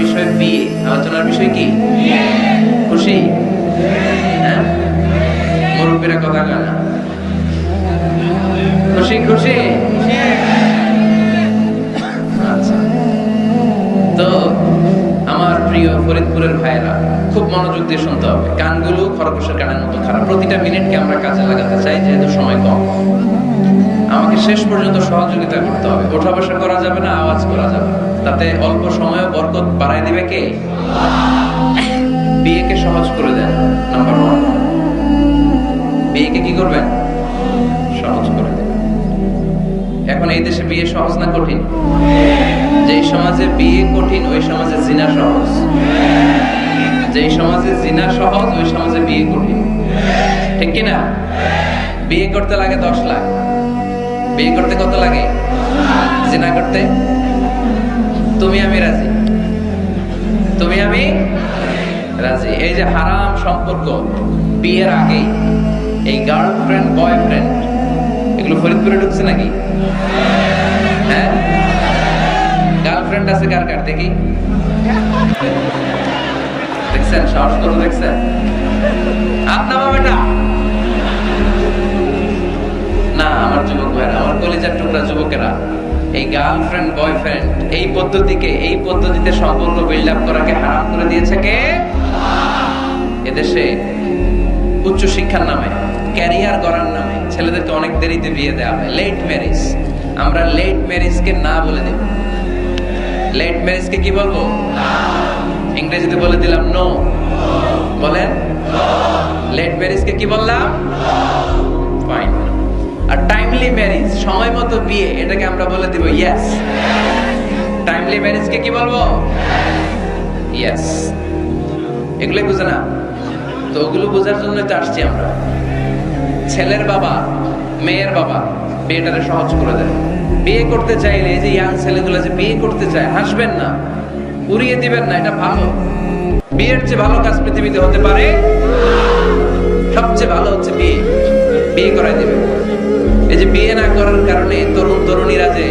বিষয় বিয়ে, আলোচনার বিষয় কি? খুশি? হ্যাঁ, মুরব্বীরা কথা কয় না। খুশি খুশি? আচ্ছা, তো আমার প্রিয় ফরিদপুরের ভাইরা খুব মনোযোগ দিয়ে শুনতে হবে। কানগুলো খরগোশের কানের মতো খারাপ। প্রতিটা মিনিটকে আমরা কাজে লাগাতে চাই, যেহেতু সময় কম। আমাকে শেষ পর্যন্ত সহযোগিতা করতে হবে। ওঠা বসা করা যাবে না, আওয়াজ করা যাবে না। তাতে অল্প সময়ে বরকত বাড়ায় দিবে কে? বিয়েকে সহজ করে দেন, নাম্বার 1। বিয়েকে কি করবেন? সহজ করে দেন। এখন এই দেশে বিয়ে সহজ না কঠিন? যেই সমাজে বিয়ে কঠিন ওই সমাজে জিনা সহজ। যেই সমাজে জিনা সহজ ওই সমাজে বিয়ে কঠিন। ঠিক কিনা? বিয়ে করতে লাগে 10 লাখ। বিয়ে করতে কত লাগে? জিনা করতে? তুমি আমি রাজি। তুমি আমি রাজি। এই যে হারাম সম্পর্ক বিয়ের আগে, এই গার্লফ্রেন্ড বয়ফ্রেন্ড, এগুলো ফরিদপুরে ঢুকছে নাকি? হ্যাঁ, গার্লফ্রেন্ড আছে কার কার দেখি? দেখছেন? সাহস করে দেখছেন? আপনার বেটা না, আমার যুবক ভাইরা, আমার কলিজার টুকরা যুবকেরা, এই গার্লফ্রেন্ড বয়ফ্রেন্ড এই পদ্ধতিতে সম্পর্ক বিল্ড আপ করাকে হারাম করে দিয়েছে কে? এদেশে উচ্চ শিক্ষার নামে, ক্যারিয়ার গড়ার নামে ছেলেদেরকে অনেক দেরিতে বিয়ে দেওয়া হয়। Late marriage. আমরা লেট ম্যারেজকে না বলে দেব। লেট ম্যারেজকে কি বলবো? ইংরেজিতে বলে দিলাম নো। বলেন, লেট ম্যারেজকে কি বললাম? ফাইন। আর টাইমলি ম্যারেজ, সময় মতো বিয়ে, এটাকে আমরা বলে দিব ইয়েস। টাইমলি ম্যারেজকে কি বলবো? ইয়েস। এগুলো বুঝে না তো, ওগুলো বোঝার জন্য তো আসছি আমরা। ছেলের বাবা মেয়ের বাবা বিয়েটারে সহজ করে দেয়। বিয়ে করতে চাইলে এই যে ইয়াং ছেলেগুলো যে বিয়ে করতে চায়, হাসবেন না, উড়িয়ে দিবেন না, এটা ভালো। বিয়ের চেয়ে ভালো কাজ পৃথিবীতে হতে পারে? সবচেয়ে ভালো হচ্ছে বিয়ে। বিয়ে করাই দিবে। এই যে বিয়ে না করার কারণে তরুণ তরুণীরা যে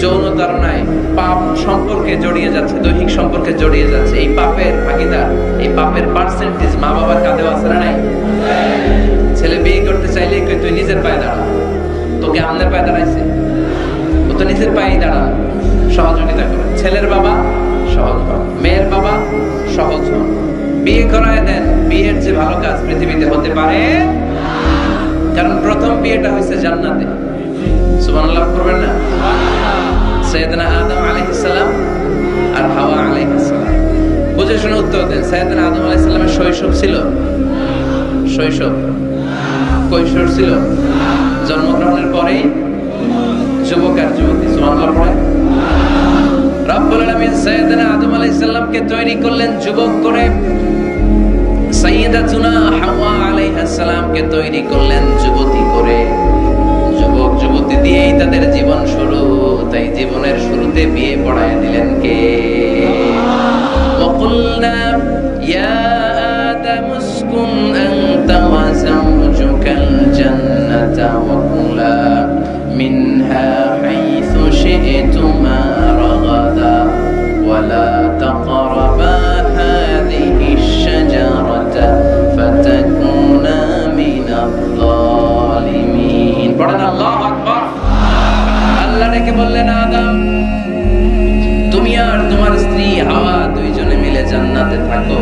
যৌন তাড়নায় পাপ সম্পর্কে জড়িয়ে যাচ্ছে, দৈহিক সম্পর্কে জড়িয়ে যাচ্ছে, এই পাপের ভাগীদার, এই পাপের পার্সেন্টেজ মা বাবার কাঁধেও আছে না নাই? ছেলে বিয়ে করতে চাইলে তুই নিজের পায়ে দাঁড়া, তোকে আমনের পায়ে দাঁড়াইছে, ও তো নিজের পায়েই দাঁড়া। সহযোগিতা করে। ছেলের বাবা সহজ হন, মেয়ের বাবা সহজ হন, বিয়ে করায় দেন। বিয়ের যে ভালো কাজ পৃথিবীতে হতে পারে, কারণ প্রথম বিয়েটা হয়েছে জান্নাতে। সুবহানাল্লাহ করবেন না? সাইয়েদনা আদম আলাইহিস সালাম আর হাওয়া আলাইহিস সালাম। বুঝে শুনে উত্তর দেন। সাইয়েদনা আদম আলাইহিস সালামের শৈশব ছিল? শৈশব? কৈশোর ছিল? জন্মগ্রহণের পরেই যুবক আর যুবতী। সুবহানাল্লাহ পড়ে। রব্বুল আলামিন সাইয়েদনা আদম আলাইহিস সালামকে তৈরি করলেন যুবক করে, সাইয়্যিদাতুনা হাওয়া আলাইহিস সালামকে তৈরি করলেন যুবতী করে। যুবক যুবতী দিয়েই তাদের জীবন শুরু। তাই জীবনের শুরুতে বিয়ে পড়ায় দিলেন কে? وقلنا يا آدم اسكن أنت وزوجك الجنة وكلا منها حيث شئتما رغدا ولا تقربا هذه الشجرة فتكونا من الظالمين. পড়েন আল্লাহু আকবার। আল্লাহ ডেকে বললেন, আদম তুমি আর তোমার স্ত্রী হাওয়া দুইজনে মিলে জান্নাতে থাকো,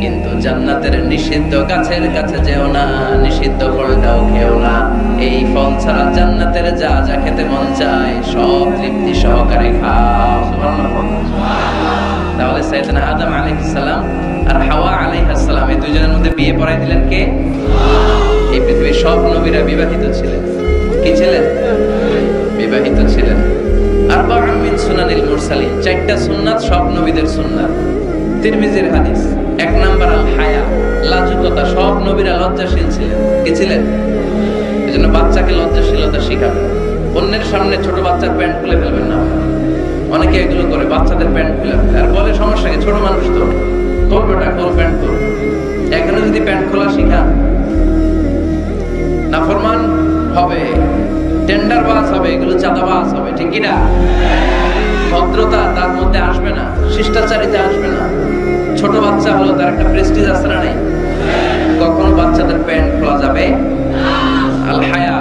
কিন্তু জান্নাতের নিষিদ্ধ গাছের কাছে যেও না, নিষিদ্ধ ফলটাও খেও না। এই ফল ছাড়া জান্নাতের যা যা খেতে মন চায় সব তৃপ্তি সহকারে খাও। তাহলে সাইয়েদনা আদম আলাইহিস সালাম আর হাওয়া আলাইহিস সালাম এই দুইজনের মধ্যে বিয়ে পড়াই দিলেন কে? এই পৃথিবীর সব নবীরা বিবাহিত ছিলেন। কি ছিলেন? বিবাহিত ছিলেন। আরবাউন মিন সুনানিল মুরসালিন, 4টা সুন্নাত সব নবীদের সুন্নাত। তিরমিজির হাদিস। 1 নাম্বার আল হায়া, লাজুকতা। সব নবীরা লজ্জাশীল ছিলেন। কি ছিলেন? এজন্য বাচ্চাকে লজ্জাশীলতা শিখাবেন। অন্যের সামনে ছোট বাচ্চার প্যান্ট খুলে ফেলবেন না। অনেকে এগুলো করে, বাচ্চাদের প্যান্ট খুলে ফেলে আর বলে সমস্যা কি, ছোট মানুষ তো, তোর বেটা খোল প্যান্ট খোল। এখানে যদি প্যান্ট খোলা শিখান, নাফরমান হবে, টেন্ডারবাজ হবে, এগুলো চাঁদাবাজ হবে। ঠিক কিনা? ভদ্রতা তার মধ্যে আসবে না, শিষ্টাচারিতা আসবে না। ছোট বাচ্চা হলো, তার একটা প্রেস্টিজ আছে না নাই? কখনো বাচ্চাদের প্যান্ট খোলা যাবে? আল হায়া,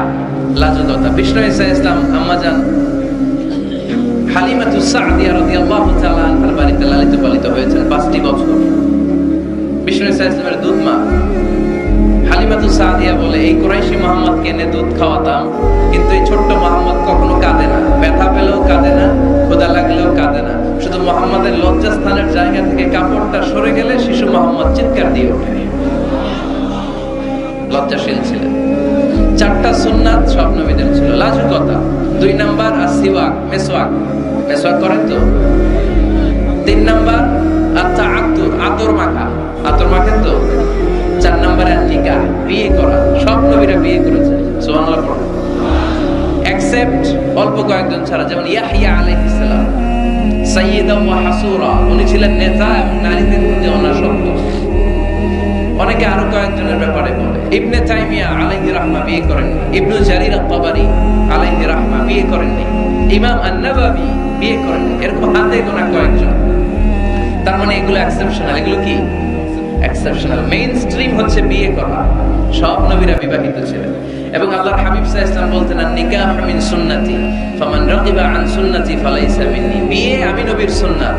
লাজুকতা। বিষ্ণু ঈসা ইসলাম আম্মাজান হালিমাতুস সাদিয়া রাদিয়াল্লাহু তাআলা আনহার বাড়িতে লালিত পালিত হয়েছেন 5টি বছর। বিষ্ণু ঈসা ইসলামের দুধ মা হালিমাতুস সাদিয়া বলে, এই কুরাইশি মুহাম্মদকে এনে দুধ খাওয়াতাম, কিন্তু এই ছোট্ট মুহাম্মদ কখনো কাঁদে না, ব্যথা পেলেও কাঁদে না, ক্ষুধা লাগলেও কাঁদে না। শুধু মুহাম্মদের লজ্জাস্থানের জায়গা থেকে কাপড়টা সরে গেলে শিশু মুহাম্মদ চিৎকার দিয়ে ওঠে। লজ্জাশীল ছিলেন। 4টা সুন্নাত সব নবীদের ছিল। লাজুকতা 2 নাম্বার, আসিওয়াক, মেসওয়াক, মেসওয়াক করেন তো। 3 নাম্বার আত-তাআত্তুর, আতর মাখা, আতর মাখেন তো। 4 নাম্বারে নিকাহ, বিয়ে করা। সব নবীরা বিয়ে করেছেন, সুবহানাল্লাহ পড়েন। এক্সেপ্ট অল্প কয়েকজন ছাড়া, যেমন ইয়াহইয়া আলাইহিস সালাম সাইয়্যিদান ওয়া হাসুরা, উনি ছিলেন নেতা এবং নারীদের প্রতি অনাসক্ত। অনেকে আরো কয়েকজনের ব্যাপারে বলে। ইবনে তাইমিয়া আলাইহি রাহমা বিয়ে করেননি, ইবনু জারির আত-তাবারি আলাইহি রাহমা বিয়ে করেননি, ইমাম আন-নাওয়াবী বিয়ে করেননি। এরকম হাতে গোনা কয়েকজন। তার মানে এগুলো এক্সেপশনাল। এগুলো কি এক্সেপশনাল? মেইন স্ট্রিম হচ্ছে বিয়ে করা। সব নবীরা বিবাহিত ছিলেন। এবং আল্লাহর হাবিব সাল্লাল্লাহু আলাইহি ওয়াসাল্লাম বলতেন, নিকাহু মিন সুন্নতি ফামান রাগিবা আন সুন্নতি ফালাইসা মিন্নি। বিয়ে আমি নবীর সুন্নাত,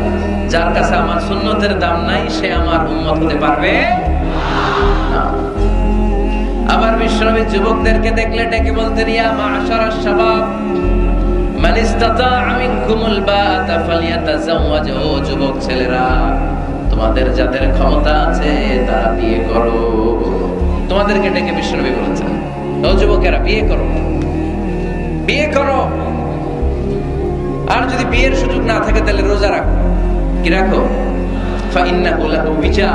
যার কাছে আমার সুন্নতের দাম নাই সে আমার উম্মত হতে পারবে না। আবার বিশ্বনবী যুবকদেরকে দেখলে ডেকে বলতেন, ইয়া মা'শারাশ শাবাব মান ইসতাতা'a মিনকুমুল বা'তা ফালইয়াতাযাওয়াজ। ও যুবক ছেলেরা, তোমাদের যাদের ক্ষমতা আছে তারা বিয়ে করো। তোমাদেরকে ডেকে বিশ্বনবী বলেছেন, ও যুবকেরা বিয়ে করো, বিয়ে করো। আর যদি বিয়ের সুযোগ না থাকে তাহলে রোজা রাখো। কি রাখো? ফাইন্নাহু লাহু বিজা।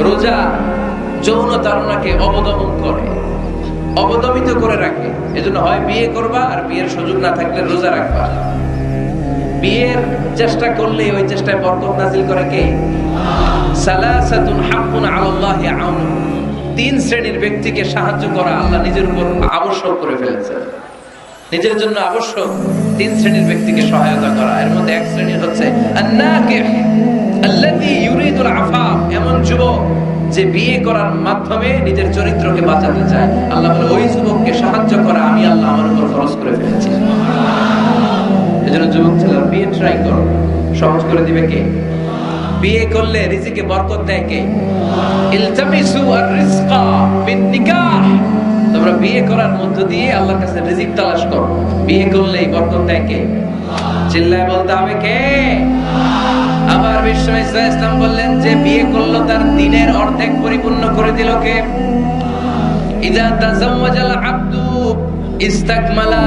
রোজা যৌন তাড়নাকে অবদমন করে, অবদমিত করে রাখে। এজন্য হয় বিয়ে করবা, আর বিয়ের সুযোগ না থাকলে রোজা রাখবা। বিয়ের চেষ্টা করলে ওই চেষ্টায় বরকত নাযিল করে কে? সালাসাতুন হাক্কুন আলাল্লাহি আউন। 3 শ্রেণীর ব্যক্তিকে সাহায্য করা আল্লাহ নিজের উপর আবশ্যক করে ফেলেছেন। নিজের জন্য আবশ্যক 3 শ্রেণীর ব্যক্তিকে সহায়তা করা। এর মধ্যে এক শ্রেণীর হচ্ছে আন-নাকিহ আল্লাযী ইউরিদুল আফাফ। এমন যুবক যে বিয়ে করার মাধ্যমে নিজের চরিত্রকে বাঁচাতে চায়। আল্লাহ বলে, ওই যুবককে সাহায্য করা আমি আল্লাহ আমার উপর ফরজ করে ফেলেছি। এজন্য যুবক ছেলেরা বিয়ে ট্রাই করো, সহজ করে দিবে কে? বিয়ে করলে রিজিকে বরকত দেয় কে? ইলতামিসু আর-রিজকা বিন-নিকাহ। তোমরা বিয়ে করার মধ্য দিয়ে আল্লাহর কাছে রিজিক তালাশ করো। বিয়ে করলেই বরকত দেয় কে? চিল্লায় বলতে হবে কে? আবার বিষ্ণু ঈসা ইসলাম বললেন, যে বিয়ে করলো তার দিনের অর্ধেক পরিপূর্ণ করে দিল কে? ইযা তাযাওয়াজাল আবদু ইস্তাকমালা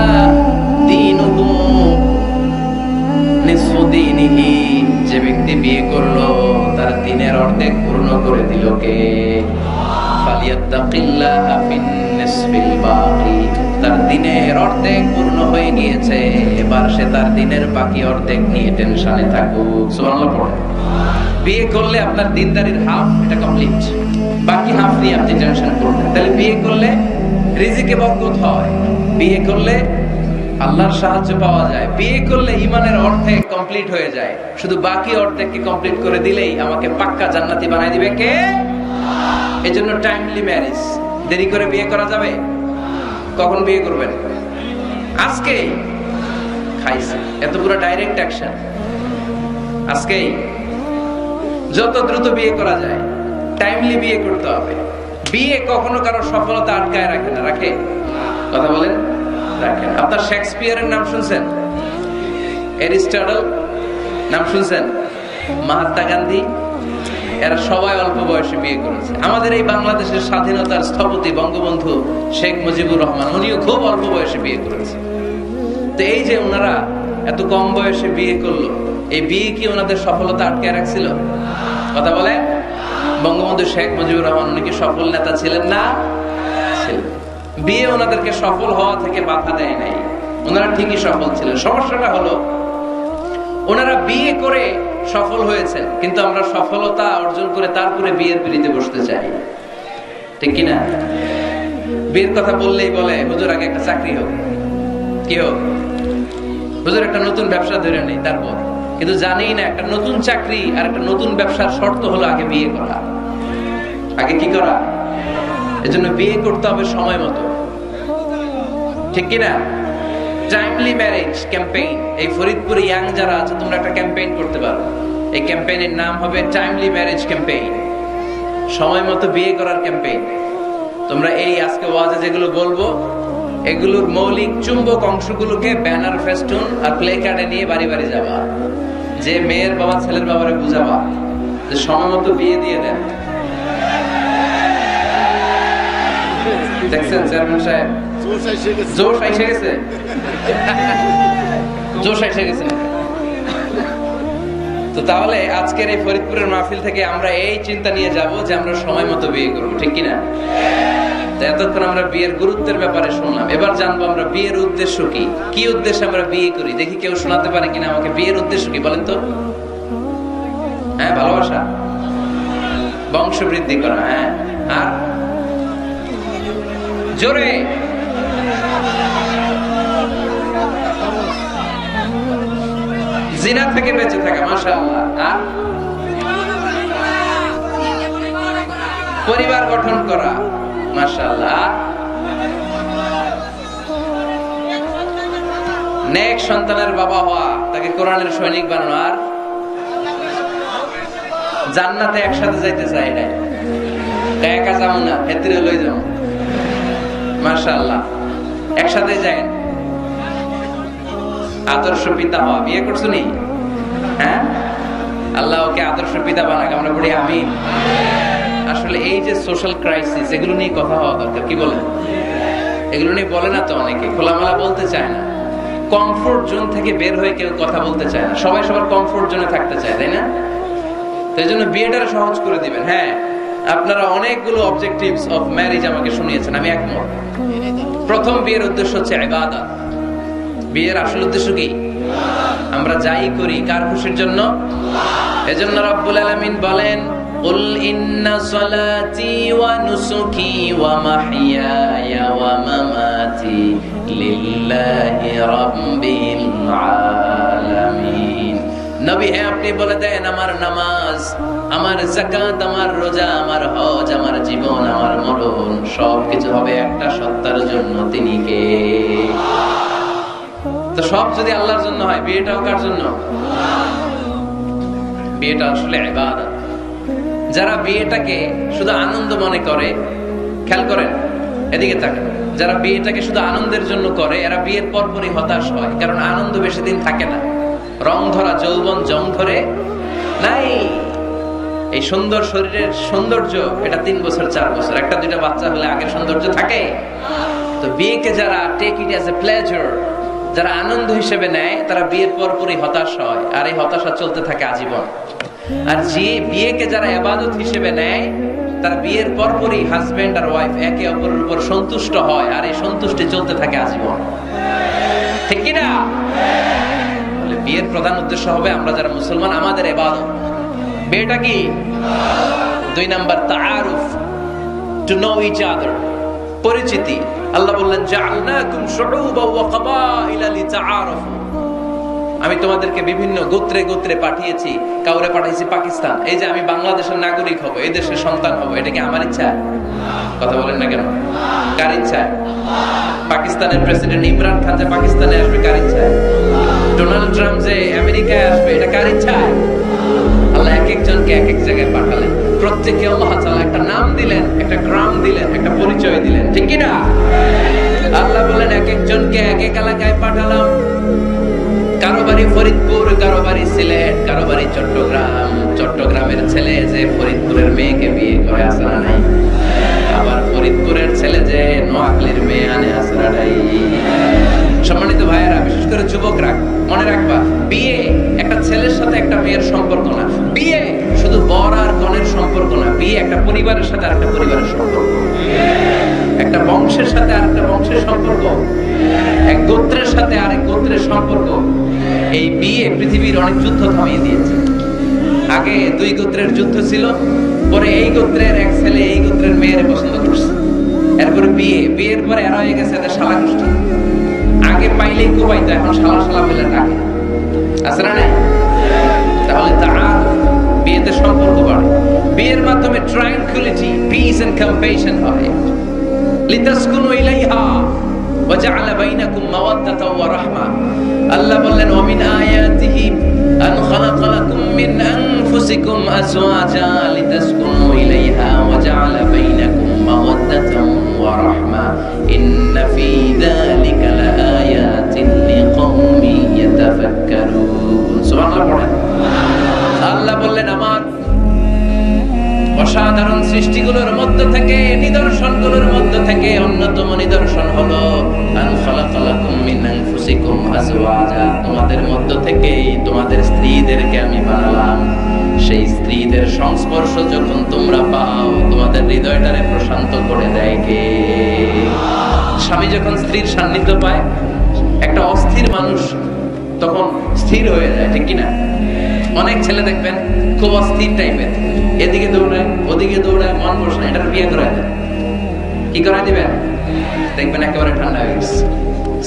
দীনুহু নিসফু দীনিহি। যে ব্যক্তি বিয়ে করলো তার দিনের অর্ধেক পূর্ণ করে দিল কে? ফালিয়াত্তাকিল্লাহা ফিন নিসফিল বাকি। তার দিনের অর্ধেক পূর্ণ হয়ে গিয়েছে, এবার সে তার দিনের বাকি অর্ধেক নিয়ে টেনশনে থাকুক। সুবহানাল্লাহ পড়ে। বিয়ে করলে আপনার দিনদারির হাফ এটা কমপ্লিট, বাকি হাফ নিয়ে আপনি টেনশন করবেন। তাহলে বিয়ে করলে রিজিকে বরকত হয়, বিয়ে করলে আল্লাহর সাহায্য পাওয়া যায়, বিয়ে করলে ঈমানের অর্ধেক কমপ্লিট হয়ে যায়। শুধু বাকি অর্ধেককে কমপ্লিট করে দিলেই আমাকে পাক্কা জান্নাতি বানাই দিবে কে? এজন্য টাইমলি ম্যারেজ। দেরি করে বিয়ে করা যাবে? কখন বিয়ে করবেন? আজকেই। খাইছে এত পুরো ডাইরেক্ট অ্যাকশন আজকেই। যত দ্রুত বিয়ে করা যায়, টাইমলি বিয়ে করতে হবে। বিয়ে কখনো কারো সফলতা আটকায় রাখে না, রাখে? কথা বলেন, রাখেন। আপনার শেক্সপিয়ারের নাম শুনছেন? অ্যারিস্টটল নাম শুনছেন? মহাত্মা গান্ধী, এরা সবাই অল্প বয়সে বিয়ে করেছে। আমাদের এই বাংলাদেশের স্বাধীনতার স্থপতি বঙ্গবন্ধু শেখ মুজিবুর রহমান, উনিও খুব অল্প বয়সে বিয়ে করেছে। তো এই যে ওনারা এত কম বয়সে বিয়ে করলো, এই বিয়ে কি ওনাদের সফলতা আটকায় রাখছিল? কথা বলে। বঙ্গবন্ধু শেখ মুজিবুর রহমান উনি কি সফল নেতা ছিলেন না? ছিলেন। বিয়ে ওনাদেরকে সফল হওয়া থেকে বাধা দেয় নাই, ওনারা ঠিকই সফল ছিলেন। সমস্যাটা হলো ওনারা বিয়ে করে সফল হয়েছেন, কিন্তু আমরা সফলতা অর্জন করে তারপরে বিয়ের পিড়িতে বসতে চাই, ঠিক কিনা? বিয়ের কথা বললেই বলে, হুজুর আগে একটা চাকরি হোক, কি হোক, হুজুর একটা নতুন ব্যবসা ধরে নেই তারপর। কিন্তু জানি না একটা নতুন চাকরি আর একটা নতুন ব্যবসার শর্ত হলো আগে বিয়ে করা। আগে কি করা? এজন্য বিয়ে করতে হবে সময় মতো, ঠিক কিনা? টাইমলি ম্যারেজ ক্যাম্পেইন, এই ফরিদপুরে ইয়াং যারা আছে তোমরা একটা ক্যাম্পেইন করতে পারো। এই ক্যাম্পেইনের নাম হবে টাইমলি ম্যারেজ ক্যাম্পেইন, সময় মতো বিয়ে করার ক্যাম্পেইন। তোমরা এই আজকে ওয়াজে যেগুলো বলবো এগুলোর মৌলিক চুম্বক অংশগুলোকে ব্যানার, ফেস্টুন আর প্লে কার্ডে নিয়ে বাড়ি বাড়ি যাবা, যে মেয়ের বাবা ছেলের বাবারে বুঝাবা যে সময় মতো বিয়ে দিয়ে দেন। দেখছেন চেয়ারম্যান সাহেব জোশ এসে গেছে, জোশ এসে গেছে। তো তাহলে আজকের এই ফরিদপুরের মাহফিল থেকে আমরা এই চিন্তা নিয়ে যাব যে আমরা সময় মতো বিয়ে করবো, ঠিক কিনা? এতক্ষণ আমরা বিয়ের গুরুত্বের ব্যাপারে শুনলাম, এবার জানবো আমরা বিয়ের উদ্দেশ্য কি, কি উদ্দেশ্যে আমরা বিয়ে করি। দেখি কেউ শোনাতে পারে কিনা আমাকে বিয়ের উদ্দেশ্য কি বলেন তো? হ্যাঁ, ভালোবাসা, বংশ বৃদ্ধি করা। হ্যাঁ, আর জোরে জিনা থেকে বেঁচে থাকা, মাশাআল্লাহ। আর পরিবার গঠন করা, মাশাআল্লাহ। নেক সন্তানের বাবা হওয়া, তাকে কোরআনের সৈনিক বানানো, আর জান্নাতে একসাথে যাইতে চাই না, একা যাবো না, হেতরে লই যাবো, মাশাআল্লাহ। একসাথে যায়, আদর্শ পিতা হওয়া। বিয়ে করছো নি? হ্যাঁ, আল্লাহ ওকে আদর্শ পিতা বানাক, আমরা বলি আমিন। আসলে এই যে সোশ্যাল ক্রাইসিস, এগুলো নিয়ে কথা হওয়া দরকার, কি বলেন? এগুলো নিয়ে বলে না তো অনেকে, খোলামেলা বলতে চায় না, কমফোর্ট জোন থেকে বের হয়ে কেউ কথা বলতে চায় না, সবাই সবার কমফোর্ট জোনে থাকতে চায়, তাই না? তো এই জন্য বিয়েটারে সহজ করে দিবেন। হ্যাঁ, আপনারা অনেকগুলো অবজেক্টিভস অফ ম্যারেজ আমাকে শুনিয়েছেন, আমি একমত। প্রথম বিয়ের উদ্দেশ্য হচ্ছে ইবাদত। বিয়ের আসল উদ্দেশ্য কি? আমরা যাই করি কার খুশির জন্য? এজন্য রব্বুল আলামিন বলেন, কুল ইন্না সলাতি ওয়া নুসুকি ওয়া মাহইয়ায়া ওয়া মামাতি লিল্লাহি রাব্বিল আলামিন। নবী হে, আপনি বলে দেন আমার নামাজ, আমার যাকাত, আমার রোজা, আমার হজ, আমার জীবন, আমার মরণ সবকিছু হবে একটা সত্তার জন্য, তিনি কে? তো সব যদি আল্লাহর জন্য হয়, বিয়েটাও কার জন্য? বিয়েটা আসলে ইবাদত। যারা বিয়েটাকে শুধু আনন্দ মনে করে, খেয়াল করেন, এদিকে তাকান, যারা বিয়েটাকে শুধু আনন্দের জন্য করে এরা বিয়ের পরপরই হতাশ হয়, কারণ আনন্দ বেশি দিন থাকে না। রং ধরা যৌবন জং ধরে নাই। এই সুন্দর শরীরের সৌন্দর্য এটা 3 বছর 4 বছর, একটা দুইটা বাচ্চা হলে আগের সৌন্দর্য থাকে। তো বিয়েকে যারা take it as a pleasure, যারা আনন্দ হিসেবে নেয়, তারা বিয়ের পরপরই হতাশ হয়, আর এই হতাশা চলতে থাকে আজীবন। আর যে বিয়েকে যারা ইবাদত হিসেবে নেয়, তারা বিয়ের পরপরই হাজবেন্ড আর ওয়াইফ একে অপরের উপর সন্তুষ্ট হয়, আর এই সন্তুষ্টি চলতে থাকে আজীবন, ঠিক কি না? বিয়ের প্রধান উদ্দেশ্য হবে আমরা যারা মুসলমান, আমাদের ইবাদত। বিয়েটা কি? 2 নাম্বার তাআরুফ, টু নো ইচ আদার, পরিচিতি। আল্লাহ বললেন, জাআলনাকুম শুউবান ওয়া ক্বাবাইলা লিতাআরাফু। আমি তোমাদেরকে বিভিন্ন গোত্রে গোত্রে পাঠিয়েছি। কাউরে পাঠাইছি পাকিস্তান, এই যে আমি বাংলাদেশের নাগরিক হব, এই দেশের সন্তান হব, এটা কি আমার ইচ্ছা? কথা বলেন না কেন? কার ইচ্ছা? পাকিস্তানের প্রেসিডেন্ট ইমরান খান যে পাকিস্তানে আসবে, কার ইচ্ছা? ডোনাল্ড ট্রাম্প যে আমেরিকায় আসবে, এটা কার ইচ্ছা? আল্লাহ এক একজনকে এক এক জায়গায় পাঠালেন, প্রত্যেককে আল্লাহ তাআলা একটা নাম দিলেন, একটা গ্রাম দিলেন, একটা পরিচয় দিলেন, ঠিক কি না? আল্লাহ বলেন এক একজনকে এক এক এলাকায় পাঠালাম। কারো বাড়ি ফরিদপুর, কারো বাড়ি সিলেট, কারো বাড়ি চট্টগ্রাম। চট্টগ্রামের ছেলে যে ফরিদপুরের মেয়েকে বিয়ে করে, আসে না নাই? আবার ফরিদপুরের ছেলে যে নোয়াখালীর মেয়ে আনে, আসে না নাই? সম্মানিত ভাইয়েরা, বিশেষ করে যুবকরা, মনে রাখবা, বিয়ে একটা ছেলের সাথে একটা মেয়ের সম্পর্ক না। বিয়ে শুধু বর আর কনের সম্পর্ক না। বিয়ে একটা পরিবারের সাথে আরেকটা পরিবারের সম্পর্ক, একটা বংশের সাথে আরেকটা বংশের সম্পর্ক, এক গোত্রের সাথে আরেক গোত্রের সম্পর্ক। এই বিয়ে পৃথিবীর অনেক যুদ্ধ থামিয়ে দিয়েছে। আগে 2 গোত্রের যুদ্ধ ছিল, পরে এই গোত্রের এক ছেলে এই গোত্রের মেয়ের পছন্দ করছে, এরপরে বিয়ের পরে এরা হয়ে গেছে এদের শালা গোষ্ঠী। আগে পাইলেই কোবাইতো, এখন শালা শালা বলে ডাকে, আছে না নাই? পিস এন্ড কম্প্যাশন হবে। লিতাসকুনু ইলাইহা ওয়া জাআলা বাইনাকুম মাওয়াদ্দাতাও ওয়া রাহমা। আল্লাহ বললেন ওয়া মিন আয়াতিহি আন খালাকা লাকুম মিন আনফুসিকুম আজওয়াজা লিতাসকুনু ইলাইহা ওয়া জাআলা বাইনাকুম মাওয়াদ্দাতাও ওয়া রাহমা ইন্না ফি যালিকা লাআয়াতিন লিকাওমিন ইয়াতাফাক্কারুন। সুবহানাল্লাহ পড়েন। আল্লাহ বললেন আমার অসাধারণ সৃষ্টিগুলোর মধ্য থেকে, নিদর্শনগুলোর মধ্য থেকে অন্যতম নিদর্শন হলো আন খালাকা লাকুম মিন আনফুসিকুম আজওয়াজা, তোমাদের মধ্য থেকেই তোমাদের স্ত্রীদেরকে আমি বানালাম। সেই স্ত্রীদের সংস্পর্শ যখন তোমরা পাও তোমাদের হৃদয়টারে প্রশান্ত করে দেয় কে? স্বামী যখন স্ত্রীর সান্নিধ্য পায়, একটা অস্থির মানুষ তখন স্থির হয়ে যায়, ঠিক কিনা? অনেক ছেলে দেখবেন খুব অস্থির টাইপের, এদিকে দৌড়ায় ওদিকে দৌড়ায়, মন বসে না, এটার বিয়ে করায় দেন। কি করায় দিবেন? দেখবেন একেবারে ঠান্ডা হয়ে গেছে,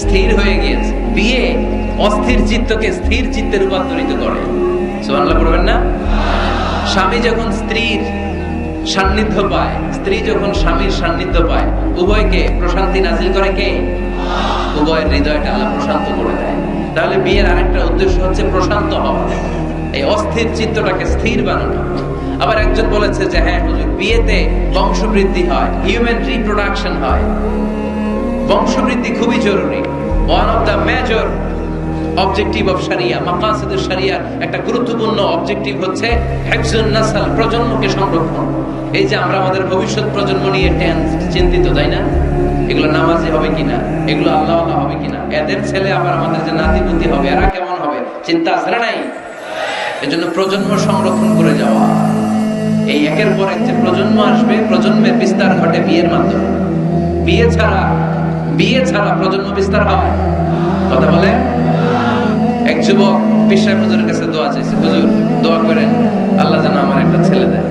স্থির হয়ে গিয়েছে। বিয়ে অস্থির চিত্তকে স্থির চিত্তে রূপান্তরিত করে। সুবহানাল্লাহ পড়বেন না? স্বামী যখন স্ত্রীর সান্নিধ্য পায়, স্ত্রী যখন স্বামীর সান্নিধ্য পায়, উভয়কে প্রশান্তি নাজিল করে কে? উভয়ের হৃদয়টা আল্লাহ প্রশান্ত করে দেয়। তাহলে বিয়ের আরেকটা উদ্দেশ্য হচ্ছে প্রশান্ত হওয়া, এই অস্থির চিত্তটাকে স্থির বানানো। আবার একজন বলেছে যে হ্যাঁ হুজুর, বিয়েতে বংশবৃদ্ধি হয়, হিউম্যান রিপ্রোডাকশন হয়, বংশবৃদ্ধি খুবই জরুরি। One of the major objective of শরিয়া, মাকাসিদুশ শরিয়ার একটা গুরুত্বপূর্ণ অবজেক্টিভ হচ্ছে হিফজুন নাসল, প্রজন্মকে সংরক্ষণ। এই যে আমরা আমাদের ভবিষ্যৎ প্রজন্ম নিয়ে চিন্তিত, তাই না? এগুলো নামাজি হবে কিনা, এগুলো আল্লাহওয়ালা হবে কিনা, এদের ছেলে আবার আমাদের যে নাতিপুতি হবে এরা কেমন হবে, চিন্তা আছে না নাই? এজন্য প্রজন্ম সংরক্ষণ করে যাওয়া। এই একের পর এক যে প্রজন্ম আসবে, প্রজন্মের বিস্তার ঘটে বিয়ের মাধ্যমে। বিয়ে ছাড়া প্রজন্ম বিস্তার হয়? কথা বলে। এক যুবক পীর সাহেব হুজুরের কাছে দোয়া চাইছে, হুজুর দোয়া করেন আল্লাহ যেন আমার একটা ছেলে দেয়।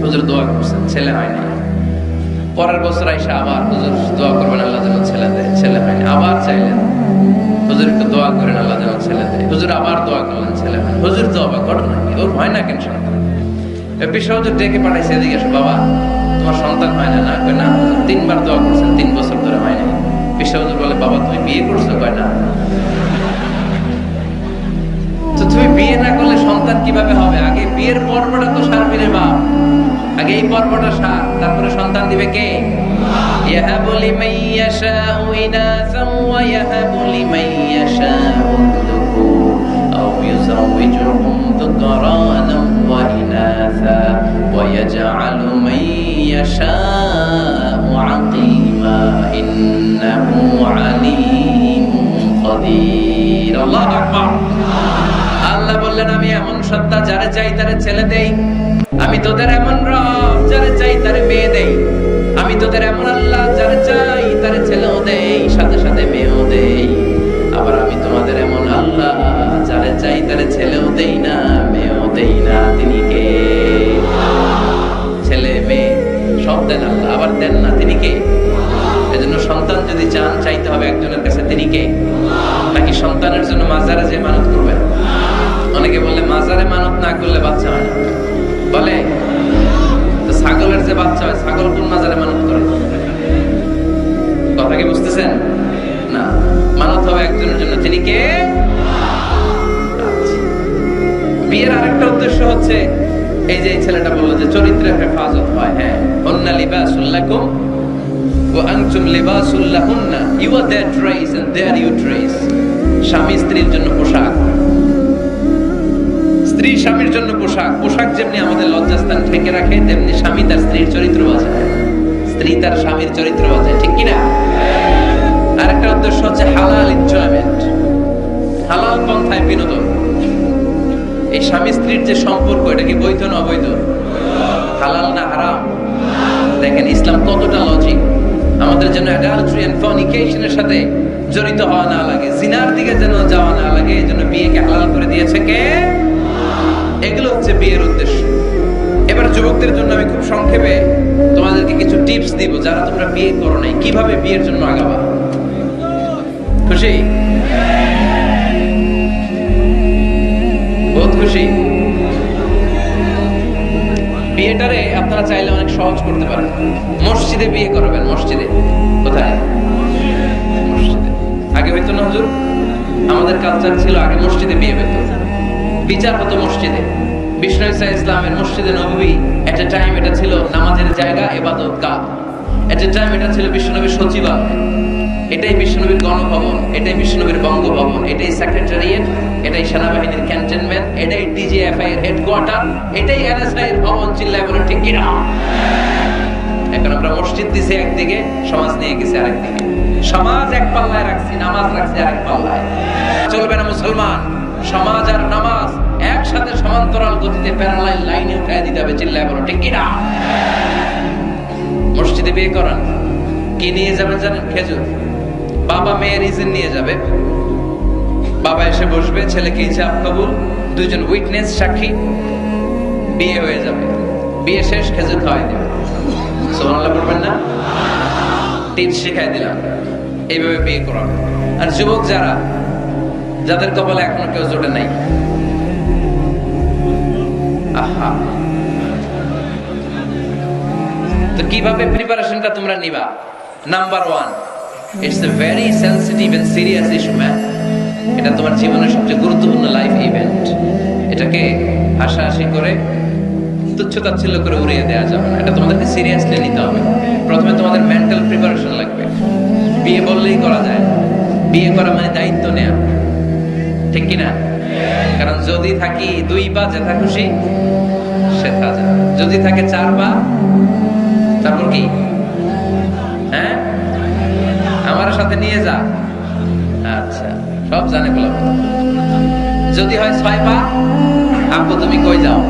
হুজুর দোয়া করছেন, ছেলে হয় না। পরের বছর আইসা আবার হুজুর দোয়া করবেন আল্লাহ যেন ছেলে দেয়, ছেলে হয়নি। আবার চাইলেন হুজুর একটু দোয়া করেন আল্লাহ যেন ছেলে দেয়। হুজুর আবার দোয়া করলেন, ছেলে হয়। হুজুর তো অবাক, ঘটনা কি? ওর হয় না কেন সন্তান? পীর সাহেব হুজুর ডেকে পাঠাইছে, এদিকে এসো বাবা, তোমার সন্তান হয় না? না, কই না। 3 বার দোয়া করছেন, 3 বছর ধরে হয় না। পীর সাহেব হুজুর বলে বাবা তুমি বিয়ে করছো? কয় না। তো তুমি বিয়ে না করলে সন্তান কিভাবে হবে? আগে বিয়ের পর্বটা তো সারবি রে বাপ, আগে এই পর্বটা সার, তারপরে সন্তান দিবে কে? ইয়াহাবু লিমান ইয়াশাউ ইনাসান ওয়া ইয়াহাবু লিমান ইয়াশাউ যুকুর আও ইউযাওwijuhum যুকরানান ওয়া ইনাসা ওয়া ইয়াজআলু মান ইয়াশাউ আকিমা ইন্নাহু আলীমুন কাদির। আল্লাহু আকবার। আল্লাহ বললেন আমি এমন সত্তা যারে চাই তারে ছেলে দেই, আমি তোদের এমন রব যারে চাই তারে মেয়ে দেই, আমি তোদের এমন আল্লাহ যারে চাই তারে ছেলেও দেই, সাথে সাথে মেয়েও দেই। আবার আমি তোমাদের এমন আল্লাহ যারে চাই তারে ছেলেও দেই না, মেয়েও দেই না। তিনি কে? ছেলে মেয়ে সব দেন আল্লাহ, আবার দেন না তিনি কে? এজন্য সন্তান যদি চান, চাইতে হবে একজনের কাছে, তিনি কে? নাকি সন্তানের জন্য মাজারে যে মানত করবেন? অনেকে বলে মাজারে মানত না করলে বাচ্চা হয় না, বলে তো ছাগলের যে বাচ্চা হয়, ছাগল কোন মাজারে মানত করে? কথা কি বুঝতেছেন? না, মানত হবে একজনের জন্য, তিনি কে? বিয়ের আরেকটা উদ্দেশ্য হচ্ছে এই যে ছেলেটা বললো যে চরিত্রের হেফাজত হয়। হ্যাঁ, হুন্না লিবাসুল লাকুম ওয়া আনতুম লিবাসুল লাহুন্না, you are their dress and their you dress. স্বামী স্ত্রীর জন্য পোশাক, স্ত্রী স্বামীর জন্য পোশাক। পোশাক যেমনি আমাদের লজ্জাস্থান ঢেকে রাখে, তেমনি স্বামী তার স্ত্রীর চরিত্র বাঁচায়, স্ত্রী তার স্বামীর চরিত্র বাঁচায়, ঠিক কিনা? আরেকটা উদ্দেশ্য হচ্ছে হালাল এনজয়মেন্ট, হালাল পন্থায় বিনোদন। এই স্বামী স্ত্রীর যে সম্পর্ক, এটা কি বৈধ না অবৈধ? হালাল না হারাম? দেখেন ইসলাম কতটা লজিক। আমাদের জন্য অ্যাডাল্টারি এন্ড ফর্নিকেশনের সাথে জড়িত হওয়া না লাগে, জিনার দিকে যেন যাওয়া না লাগে, এই জন্য বিয়েকে হালাল করে দিয়েছে কে? এগুলো হচ্ছে বিয়ের উদ্দেশ্য। এবার যুবকদের জন্য আমি খুব সংক্ষেপে তোমাদেরকে কিছু টিপস দিব, যারা তোমরা বিয়ে করো নাই, কিভাবে বিয়ের জন্য আগাবা। খুশি? বহুত খুশি? বিয়েটারে আপনারা চাইলে অনেক সহজ করতে পারেন। মসজিদে বিয়ে করবেন। মসজিদে কোথায়? মসজিদে। আগে হইতো না হুজুর? আমাদের কালচার ছিল আগে মসজিদে বিয়ে হইতো, বিচার হতো মসজিদে। বিষ্ণু ইসা ইসলামের মসজিদে নববী এট এ টাইম এটা ছিল নামাজের জায়গা, ইবাদত গাহ। এট এ টাইম এটা ছিল বিশ্বনবীর সচিবালয়, এটাই বিশ্বনবীর গণভবন, এটাই বিশ্বনবীর বঙ্গভবন, এটাই সেক্রেটারিয়েট, এটাই সেনাবাহিনীর ক্যান্টনমেন্ট, এটাই ডিজিএফআই এর হেডকোয়ার্টার, এটাই এনএসআই এর ভবন। চিল্লায় বলে ঠিক কিনা? এখন আমরা মসজিদ দিছি একদিকে, সমাজ নিয়ে গেছি আরেকদিকে। সমাজ এক পাল্লায় রাখছি, নামাজ রাখছি আরেক পাল্লায়। চলবে না মুসলমান। সমাজ আর নামাজ একসাথে সমান্তরাল গতিতে প্যারালাল লাইনে উঠায় দিতে হবে। চিল্লায় বলো ঠিক কিনা? মসজিদে বিয়ে করান, কি নিয়ে যাবেন জানেন? খেজুর। বাবা মেয়ের ইজেন নিয়ে যাবে, বাবা এসে বসবে, ছেলেকে ইজাব কবুল, দুইজন উইটনেস সাক্ষী, বিয়ে হয়ে যাবে। বিয়ে শেষ, খেজুর খাওয়াই দেবে। সুবহানাল্লাহ পড়বেন না? টিপস শিখাই দিলাম, এইভাবে বিয়ে করাবে। আর যুবক যারা, যাদের কপালে এখনো কেউ জোটে নাই, আহা, তো কিভাবে প্রিপারেশনটা তোমরা নিবা? Number 1, it's a very sensitive and serious issue man. এটা তোমার জীবনের সবচেয়ে গুরুত্বপূর্ণ লাইফ ইভেন্ট। এটাকে হাসাহাসি করে, তুচ্ছ-তাচ্ছিল্য করে উড়িয়ে দেওয়া যাবে না। এটা তোমাদেরকে সিরিয়াসলি নিতে হবে। প্রথমে তোমাদের মেন্টাল প্রিপারেশন লাগবে। বিয়ে বললেই করা যায় না। বিয়ে করা মানে দায়িত্ব নেওয়া, ঠিক কিনা? কারণ যদি থাকি 2 পা, যেথা খুশি সেথা যা। যদি থাকে 4 পা, তারপর কি? হ্যাঁ, আমার সাথে নিয়ে যা। আচ্ছা, সব জানে বলা। যদি হয় 6 পা, আপু তুমি কই যাও?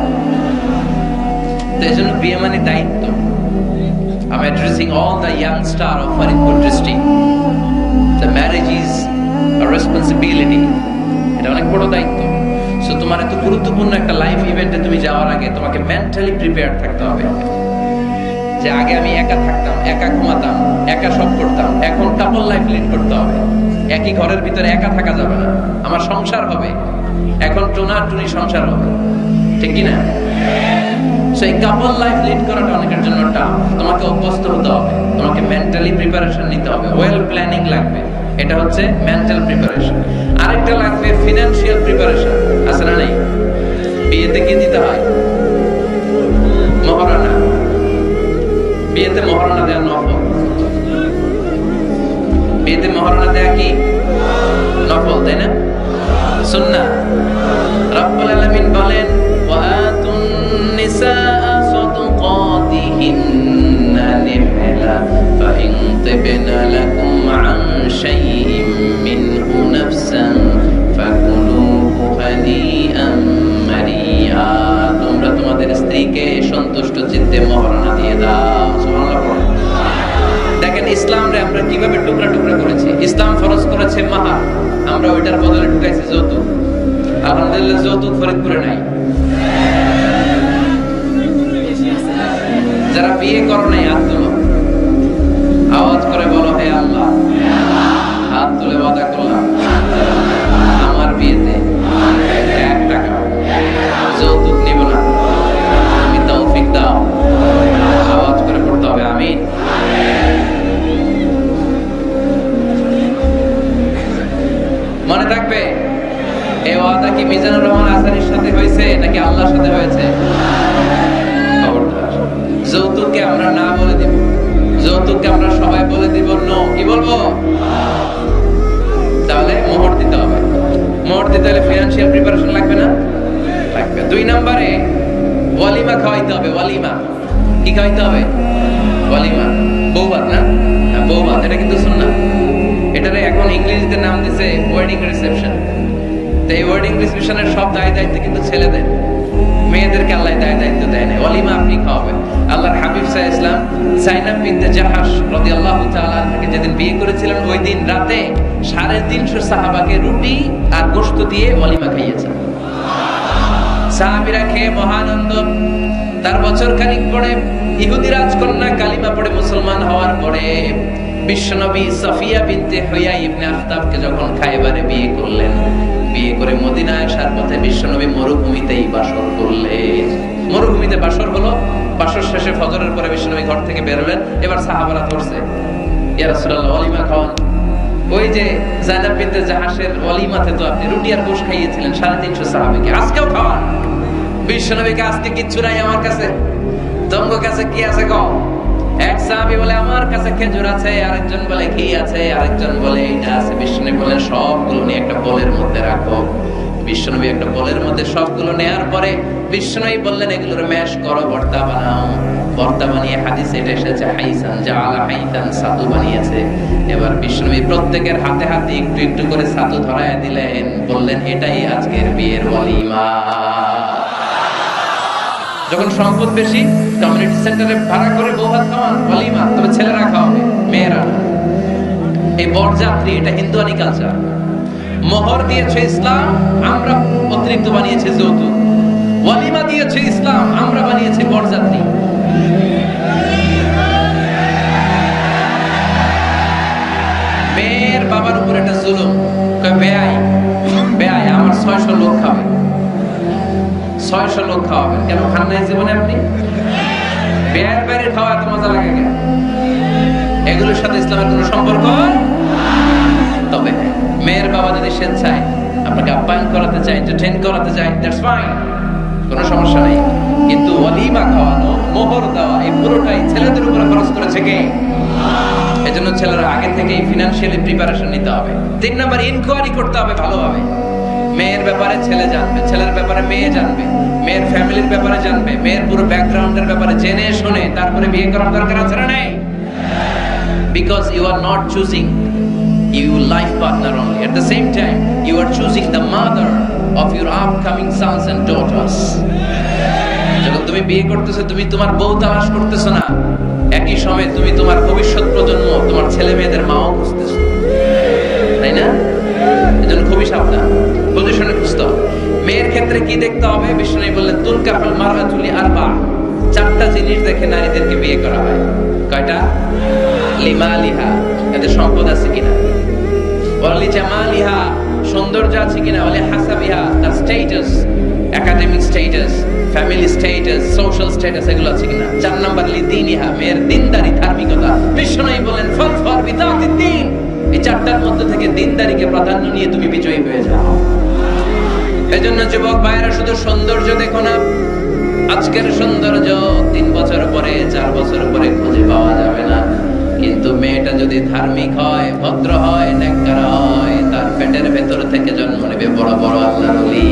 তো এই জন্য বিয়ে মানে দায়িত্ব। I'm addressing all the young star of Faridpur district. The marriage is a responsibility. এটা অনেক বড় দায়িত্ব। সো তোমার এত গুরুত্বপূর্ণ একটা লাইফ ইভেন্টে তুমি যাওয়ার আগে তোমাকে মেন্টালি প্রিপেয়ার থাকতে হবে। যে আগে আমি একা থাকতাম, একা ঘুমাতাম, একা সব করতাম, এখন কাপল লাইফ লিড করতে হবে। একই ঘরের ভিতরে একা থাকা যাবে না। আমার সংসার হবে, এখন টুনি সংসার হবে, ঠিক কিনা? সো এই কাপল লাইফ লিড করাটা অনেকের জন্য টাফ। তোমাকে অভ্যস্ত হতে হবে, তোমাকে মেন্টালি প্রিপারেশন নিতে হবে, ওয়েল প্ল্যানিং লাগবে। এটা হচ্ছে মেন্টাল প্রিপারেশন। আরেকটা লাগবে ফিনান্সিয়াল প্রিপারেশন। আছে না নাই? বিয়েতে কি দিতে হয়? মহারানা। বিয়েতে মহারানা দেওয়া নফল। বিয়েতে মহারানা দেয়া কি? নফল, তাই না? সুন্নাহ। রব্বুল আলামিন বলেন, ওয়া আতুন নিসাআ সাদকাতিহিন্না নিহলা ফাইন তিবনা লাকুম আন শাইইন মিনহু নাফসান ফাকুলুহু হানিআন মারিআ। তোমরা তোমাদের স্ত্রীকে সন্তুষ্ট চিত্তে মহারানা দিয়ে দাও। সুবহানাল্লাহ। দেখেন ইসলামরে আমরা কিভাবে টুকরা টুকরা করেছি। ইসলাম ফরজ করেছে মাহার, আমরা ওইটার বদলে ঢুকাইছি যৌতুক। আলহামদুলিল্লাহ, যৌতুক ফরিদপুরে নাই। যারা বিয়ে করো নাই হাত তুলো, আওয়াজ করে বলো, হে আল্লাহ, হাত তুলে ওয়াদা করলাম আমার বিয়েতে 1 টাকা যৌতুক নিব না। তুমি তৌফিক দাও। আওয়াজ করে পড়তে হবে আমিন। মনে থাকবে, এই ওয়াদা কি মিজানুর রহমান আসারির সাথে হয়েছে নাকি আল্লাহর সাথে হয়েছে? খবরদার। যৌতুককে আমরা না বলে দিব, যৌতুককে আমরা সবাই বলে দিব নো। কি বলবো? তাহলে মোহর দিতে হবে। মোহর দিতে হলে ফিনান্সিয়াল প্রিপারেশন লাগবে না? লাগবে। 2 নম্বরে ওয়ালিমা খাওয়াইতে হবে। ওয়ালিমা কি খাওয়াইতে হবে? ওয়ালিমা, বৌভাত না? বৌভাত, এটা কিন্তু সুন্নাহ। এটারে এখন ইংরেজিতে নাম দিছে ওয়েডিং রিসেপশন। তো এই ওয়েডিং রিসেপশনের সব দায় দায়িত্ব কিন্তু ছেলেদের, মেয়েদেরকে আল্লাহ দায় দায়িত্ব দেয় না। ওয়ালিমা আপনি খাওয়াবেন। আল্লাহর হাবিব সাল্লাল্লাহু আলাইহি ওয়াসাল্লাম যায়েনব বিনতে জাহাশ রাদিয়াল্লাহু তাআলা আনহাকে যেদিন বিয়ে করেছিলেন, ওই দিন রাতে 350 সাহাবাকে রুটি আর গোশত দিয়ে ওয়ালিমা খাইয়েছেন। সাহাবীরা খেয়ে মহানন্দ। তার বছর খানিক পরে ইহুদি রাজকন্যা কালিমা পড়ে মুসলমান হওয়ার পরে বিশ্বনবী সাফিয়া বিনতে হুয়াই ইবনে আখতাবকে যখন খায়বারে বিয়ে করলেন, বিয়ে করে মদিনায় আসার পথে বিশ্বনবী মরুভূমিতেই বাসর করলেন। মরুভূমিতে বাসর হলো, বাসর শেষে ফজরের পরে বিশ্বনবী ঘর থেকে বের হলেন। এবার সাহাবারা ধরছে, ইয়া রাসূলুল্লাহ ওয়ালিমা খাওয়ান। ওই যে যায়েদ বিনতে জাহাশের ওয়ালিমাতে তো আপনি রুটি আর গোশত খাইয়েছিলেন 350 সাহাবীকে, আজকেও খাওয়ান। বিশ্বনবীকে আজকে কিচ্ছু নাই আমার কাছে, তোমার কাছে কি আছে গো? এক সাহাবী বলে আমার কাছে খেজুর আছে, আরেকজন বলে ঘি আছে, আরেকজন বলে এটা আছে। বিশ্বনবী বলেন সবগুলো নিয়ে একটা বোলের মধ্যে রাখো। বিশ্বনবী একটা বোলের মধ্যে সবগুলো নেয়ার পরে বিশ্বনবী বললেন এগুলোর ম্যাশ করো, ভর্তা বানাও। ভর্তা বানিয়ে হাদিসে এটা এসেছে হাইসান জাআলা হাইতান, সাতু বানিয়েছে। এবার বিশ্বনবী প্রত্যেকের হাতে হাতে একটু একটু করে সাতু ধরায় দিলেন, বললেন এটাই আজকের বিয়ের ওয়ালিমা। যখন সম্পদ বেশি, কমিউনিটি সেন্টারে ভাড়া করে বউ ভাত খাওয়ান, ওয়ালিমা। তবে ছেলেরা খাওয়াবে, মেয়েরা না। এই বরযাত্রী, এটা হিন্দুয়ানি কালচার। মোহর দিয়েছে ইসলাম, আমরা অতিরিক্ত বানিয়েছে যৌতুক। ওয়ালিমা দিয়েছে ইসলাম, আমরা বানিয়েছি বরযাত্রী। মেয়ের বাবার উপর একটা জুলুম, বেয়াই বেয়াই আমার 600 লোক খাবে, 600 লোক খাওয়াবেন কেন? খান নাই জীবনে আপনি? বেয়ার বাইরে খাওয়া এত মজা লাগে কেন? এগুলোর সাথে ইসলামের কোনো সম্পর্ক। তবে মেয়ের বাবা যদি স্বেচ্ছায় আপনাকে আপ্যায়ন করাতে চায়, এন্টারটেইন করাতে চায়, দ্যাটস ফাইন, কোনো সমস্যা নেই। কিন্তু ওয়ালিমা খাওয়ানো, মোহর দেওয়া, এই পুরোটাই ছেলেদের উপরে খরচ করেছে কে? এজন্য ছেলেরা আগে থেকেই ফিনান্সিয়ালি প্রিপারেশন নিতে হবে। 3 নাম্বার, ইনকোয়ারি করতে হবে ভালোভাবে। মেয়ের ব্যাপারে ছেলে জানবে, ছেলের ব্যাপারে মেয়ে জানবে, মেয়ের ফ্যামিলির ব্যাপারে জানবে, মেয়ের পুরো ব্যাকগ্রাউন্ডের ব্যাপারে জেনে শুনে তারপরে বিয়ে করার দরকার আছে না নেই? Because you are not choosing your life partner only. At the same time, you are choosing the mother of your upcoming sons and daughters. যখন তুমি বিয়ে করতেছো, তুমি তোমার বউ তালাশ করতেছো না, একই সময়ে তুমি তোমার ভবিষ্যৎ প্রজন্ম, তোমার ছেলে মেয়েদের মাও খুঁজতেছো, তাই না? এজন্য খুবই সাবধান, পজিশনে খুঁজতে হবে। মেয়ের ক্ষেত্রে কি দেখতে হবে? বিষ্ণু বললেন তুনকাহুল মারআতু লিআরবা, 4টা জিনিস দেখে নারীদেরকে বিয়ে করা হয়। কয়টা? লিমালিহা, এদের সম্পদ আছে কিনা, ওয়ালি জামালিহা, সৌন্দর্য আছে কিনা, ওয়ালি হাসাবিহা, তার status, academic status, family status, social status, এগুলো আছে কিনা। 4 নাম্বার লিদিনিহা, মেয়ের দিনদারি, ধার্মিকতা। বিষ্ণু বলেন ফাজফার বিদাতিদ দ্বীন, এই 4টার মধ্যে থেকে দিনদারিকে প্রাধান্য নিয়ে তুমি বিজয়ী হয়ে যাও। এজন্য যুবক ভাইরা শুধু সৌন্দর্য দেখো না, আজকের সৌন্দর্য 3 বছর পরে, 4 বছর পরে খুঁজে পাওয়া যাবে না। কিন্তু মেয়েটা যদি ধার্মিক হয়, ভদ্র হয়, নেককার হয়, তার পেটের ভেতর থেকে জন্ম নেবে বড় বড় আল্লাহর ওলি।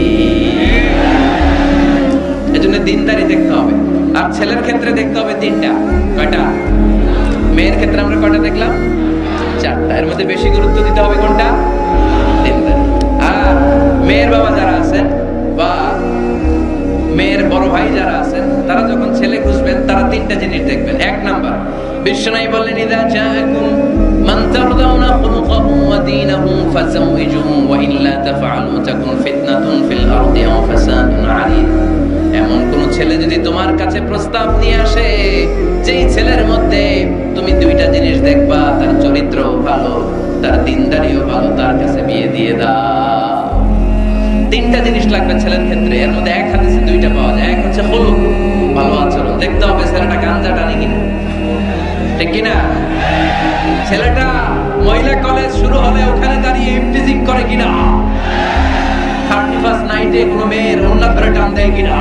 এজন্য দিনদারি দেখতে হবে। আর ছেলের ক্ষেত্রে দেখতে হবে 3টা। কয়টা? মেয়ের ক্ষেত্রে আমরা কয়টা দেখলাম? 4টা। এর মধ্যে বেশি গুরুত্ব দিতে হবে কোনটা? দিনদারি। আর মেয়ের বাবা যারা আছেন বা মেয়ের বড় ভাই যারা আছেন, তারা যখন ছেলে খুঁজবেন, তারা 3টা জিনিস দেখবেন। 1 নাম্বার, বিশ্বনবী বললেন ইযা জাআকুম মান তারদাউনা খুলুকাহু ওয়া দীনাহু ফাযাওইজুহু ওয়া ইল্লা তাফআলু তাকুন ফিতনাতুন ফিল আরদি ওয়া ফাসাদুন আলীম। এমন কোন ছেলে যদি তোমার কাছে প্রস্তাব নিয়ে আসে, যেই ছেলের মধ্যে তুমি 2টা জিনিস দেখবা, তার চরিত্র ভালো, তার দিনদারিও ভালো, তার কাছে বিয়ে দিয়ে দাও। 3টা জিনিস লাগবে ছেলের ক্ষেত্রে। এর মধ্যে এক হাদিসে 2টা পাওয়া যায়। এক হচ্ছে খুলুক, ভালো আচরণ। দেখতে হবে ছেলেটা গাঞ্জা টানে কিনা, ঠিক কিনা? ছেলেটা মহিলা কলেজ শুরু হলে ওখানে দাঁড়িয়ে ইফটিজিং করে কিনা, 31st নাইটে কোনো মেয়ের ওড়না ধরে টান দেয় কিনা,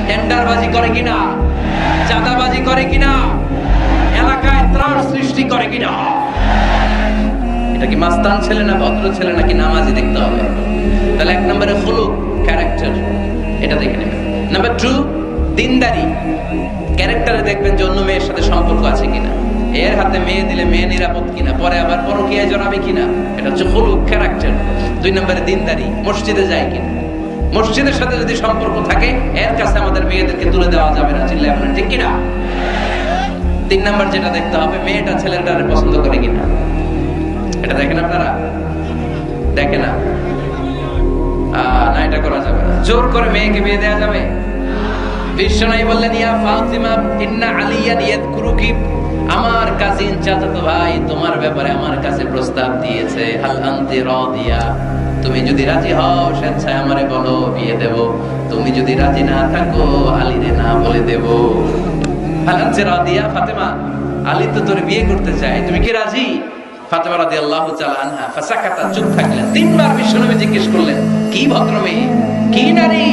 টেন্ডারবাজি করে কিনা, চাঁদাবাজি করে কিনা, এলাকায় ত্রাস সৃষ্টি করে কিনা। এটা কি মাস্তান ছেলে না ভদ্র ছেলে নাকি নামাজি দেখতে হবে। তাহলে 1 নম্বরে খুলুক, ক্যারেক্টার, এটা দেখে নেবেন। নাম্বার 2, দিনদারি। ক্যারেক্টারে দেখবেন যে অন্য মেয়ের সাথে সম্পর্ক আছে কিনা, এর হাতে মেয়ে দিলে মেয়ে নিরাপদ কিনা, পরে আবার পরকীয়ায় জড়াবে কিনা। এটা হচ্ছে খুলুক, ক্যারেক্টার। 2 নম্বরে দিনদারি, মসজিদে যায় কিনা। মসজিদের সাথে যদি সম্পর্ক থাকে, এর কাছে আমাদের মেয়েদেরকে তুলে দেওয়া যাবে না, চিল্লায় আপনার, ঠিক কিনা? 3 নম্বর যেটা দেখতে হবে, মেয়েটা ছেলেটারে পছন্দ করে কিনা। এটা দেখেন আপনারা? দেখে না? না, এটা করা যাবে না। জোর করে মেয়েকে বিয়ে দেওয়া যাবে? বিশ্বনবী বললেন ইয়া ফাতিমা ইন্না আলিয়ান ইয়াযকুরুকি, আমার কাজিন চাচাতো ভাই তোমার ব্যাপারে আমার কাছে প্রস্তাব দিয়েছে। হাল আনতি রাদিয়া, তুমি যদি রাজি হও স্বেচ্ছায় আমারে বলো, বিয়ে দেব। তুমি যদি রাজি না থাকো আলীরে না বলে দেব। ফালাজ্জা রাদিয়া, ফাতেমা আলী তো তোর বিয়ে করতে চায়, তুমি কি রাজি? ফাতেমা রাদিয়াল্লাহু তাআলা আনহা ফাসাকাতা, চুপ থাকলেন। তিনবার বিশ্বনবী জিজ্ঞেস করলেন, কি ভদ্র মেয়ে, কি নারী?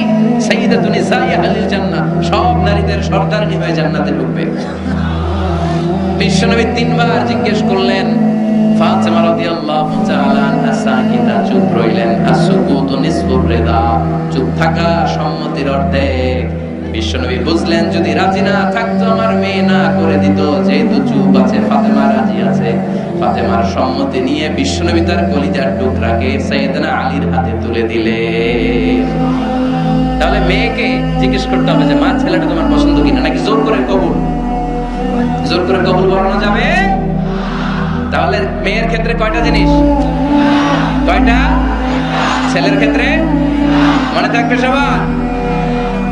সাইয়্যিদাতুন নিসাই আহলিল জান্নাহ, সব নারীদের সর্দারনি হয়ে জান্নাতে ঢুকবে। বিশ্বনবী তিনবার জিজ্ঞেস করলেন। ফাতেমা রাদিয়াল্লাহু তাআলা আনহা সাকিতা, চুপ রইলেন। আসুকুতু নিসফুর রিদা, চুপ থাকা সম্মতির অর্ধেক। বিশ্বনবী বুঝলেন যদি রাজি না থাকতো আমার মেয়ে না করে দিত, যেহেতু চুপ আছে ফাতেমা রাজি আছে। ফাতেমার সম্মতি নিয়ে বিশ্বনবী তার কলিজার টুকরাকে সাইয়েদনা আলীর হাতে তুলে দিলেন। তাহলে মেয়েকে জিজ্ঞেস করতে হবে যে মা ছেলেটা তোমার পছন্দ কিনা, নাকি জোর করে কবুল? জোর করে কবুল বলানো যাবে? তাহলে মেয়ের ক্ষেত্রে কয়টা জিনিস? কয়টা? ছেলের ক্ষেত্রে মনে থাকবে সবার।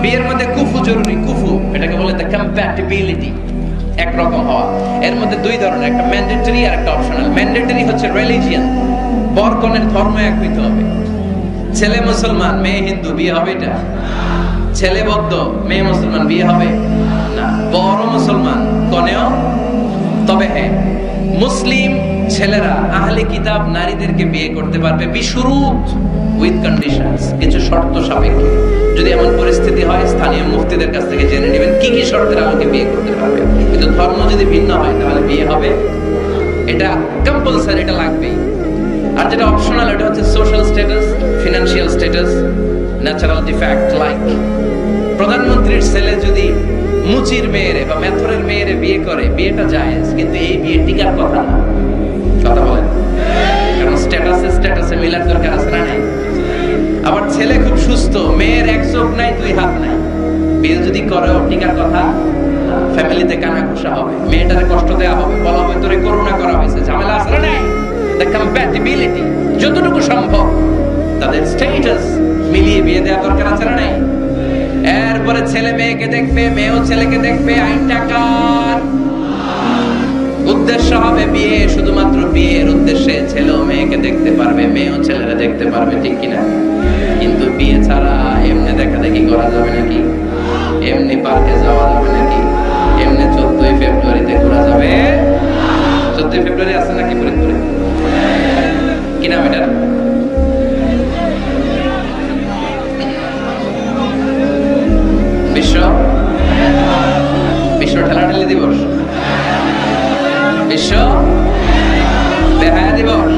বিয়ের মধ্যে কুফু জরুরি। কুফু এটাকে বলে দ্য কম্প্যাটিবিলিটি, একরকম হওয়া। এর মধ্যে দুই ধরনের, একটা ম্যান্ডেটরি আর একটা অপশনাল। ম্যান্ডেটরি হচ্ছে রিলিজিয়ন, বর কনের ধর্ম এক হইতে হবে। ছেলে মুসলমান মেয়ে হিন্দু, বিয়ে হবে এটা? ছেলে বৌদ্ধ মেয়ে মুসলমান, বিয়ে হবে না। বড় মুসলমান কনেও। তবে হ্যাঁ, মুসলিম ছেলেরা আহলে কিতাব নারীদেরকে বিয়ে করতে পারবে বিশুরুত, উইথ কন্ডিশনস, কিছু শর্ত সাপেক্ষে। যদি এমন পরিস্থিতি হয় স্থানীয় মুফতিদের কাছ থেকে জেনে নেবেন কি কি শর্তের আলোকে বিয়ে করতে পারবে। কিন্তু ধর্ম যদি ভিন্ন হয় তাহলে বিয়ে হবে, এটা কম্পালসারি, এটা লাগবেই। আর যেটা অপশনাল এটা হচ্ছে social status, financial status, natural defect. Like প্রধানমন্ত্রীর ছেলে যদি মুচির মেয়েরে বা মেথরের মেয়েরে বিয়ে করে, বিয়েটা জায়েজ, কিন্তু এই বিয়ে টিকার কথা না। কথা বলেন, কারণ স্ট্যাটাসে মিলার দরকার আছে না নাই? আবার ছেলে খুব সুস্থ, মেয়ের এক চোখ নাই দুই হাত নাই, বিয়ে যদি করে টিকার কথা। ফ্যামিলিতে কানাঘুষা হবে, মেয়েটারে কষ্ট দেওয়া হবে, বলা হবে তোরে করুণা করা হয়েছে, ঝামেলা আছে না নাই? দ্য কম্প্যাটিবিলিটি, যতটুকু সম্ভব তাদের স্ট্যাটাস মিলিয়ে বিয়ে দেওয়া দরকার আছে না নাই? এরপরে ছেলে মেয়েকে দেখবে, মেয়েও ছেলেকে দেখবে। আইনটা কার? উদ্দেশ্য হবে বিয়ে, শুধুমাত্র বিয়ের উদ্দেশ্যে ছেলেও মেয়েকে দেখতে পারবে, মেয়েও ছেলেরা দেখতে পারবে, ঠিক কিনা? কিন্তু বিয়ে ছাড়া এমনি দেখা দেখি করা যাবে নাকি? এমনি পার্কে যাওয়া যাবে নাকি? এমনি 14ই ফেব্রুয়ারিতে ঘোরা যাবে? 14ই ফেব্রুয়ারি আছে নাকি ফরিদপুরে? কি নাম এটা? বিশ্ব ঠেলাঠেলি দিবস, বিশ্ব বেহায়া দিবস।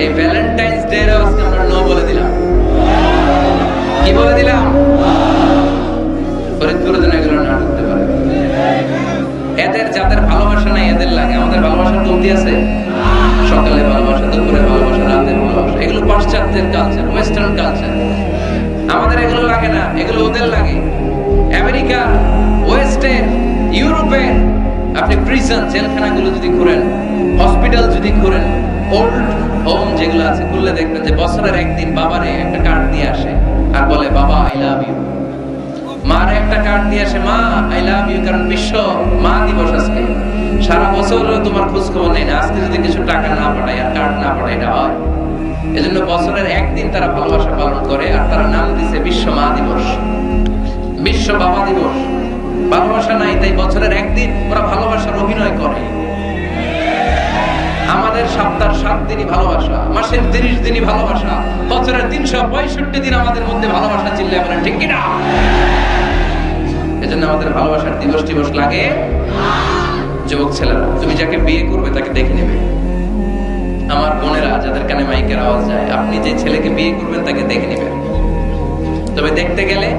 এই ভ্যালেন্টাইন্স ডে আজকে আমরা নো বলে দিলাম। কি বলে দিলাম? ফরিদপুরে যেন এগুলো না করতে পারে। এদের যাদের ভালোবাসা নাই এদের লাগে। আমাদের ভালোবাসার কমতি আছে, সকালে ভালোবাসা, দুপুরে ভালোবাসা, রাতের ভালোবাসা। এগুলো পাশ্চাত্যের কালচার, ওয়েস্টার্ন কালচার। আমাদের এগুলো লাগে না, এগুলো ওদের লাগে। আমেরিকা, ওয়েস্টের, ইউরোপের আপনি প্রিজন, জেলখানাগুলো যদি ঘুরেন, হসপিটাল যদি ঘুরেন, ওল্ড হোম যেগুলো আছে খুললে দেখবেন যে বছরের একদিন বাবারে একটা কার্ড দিয়ে আসে আর বলে বাবা আই লাভ ইউ। মার একটা কার্ড দিয়ে আসে, মা আই লাভ ইউ, কারণ বিশ্ব মা দিবস আজকে। সারা বছর তোমার খোঁজ খবর নেই না, আজকে যদি কিছু টাকা না পাঠায় আর কার্ড না পাঠায়, এটা হয়? এজন্য বছরের একদিন তারা ভালোবাসা পালন করে, আর তারা নাম দিছে বিশ্ব মা দিবস, বিশ্ব বাবা দিবস। ভালোবাসা নাই, তাই বছরের একদিন ওরা ভালোবাসার অভিনয় করে। আমাদের সপ্তাহের 7 দিনই ভালোবাসা, মাসের 30 দিনই ভালোবাসা, বছরের 365 দিন আমাদের মধ্যে ভালোবাসা চিল্লায় বলেন, ঠিক কিনা? এজন্য আমাদের ভালোবাসার দিবস লাগে। যুবক ছেলেরা, তুমি যাকে বিয়ে করবে তাকে দেখে নেবে। আমার বোনেরা যাদের কানে মাইকের আওয়াজ যায়, আপনি যে ছেলেকে বিয়ে করবেন তাকে দেখে নেবেন। তবে দেখতে গেলে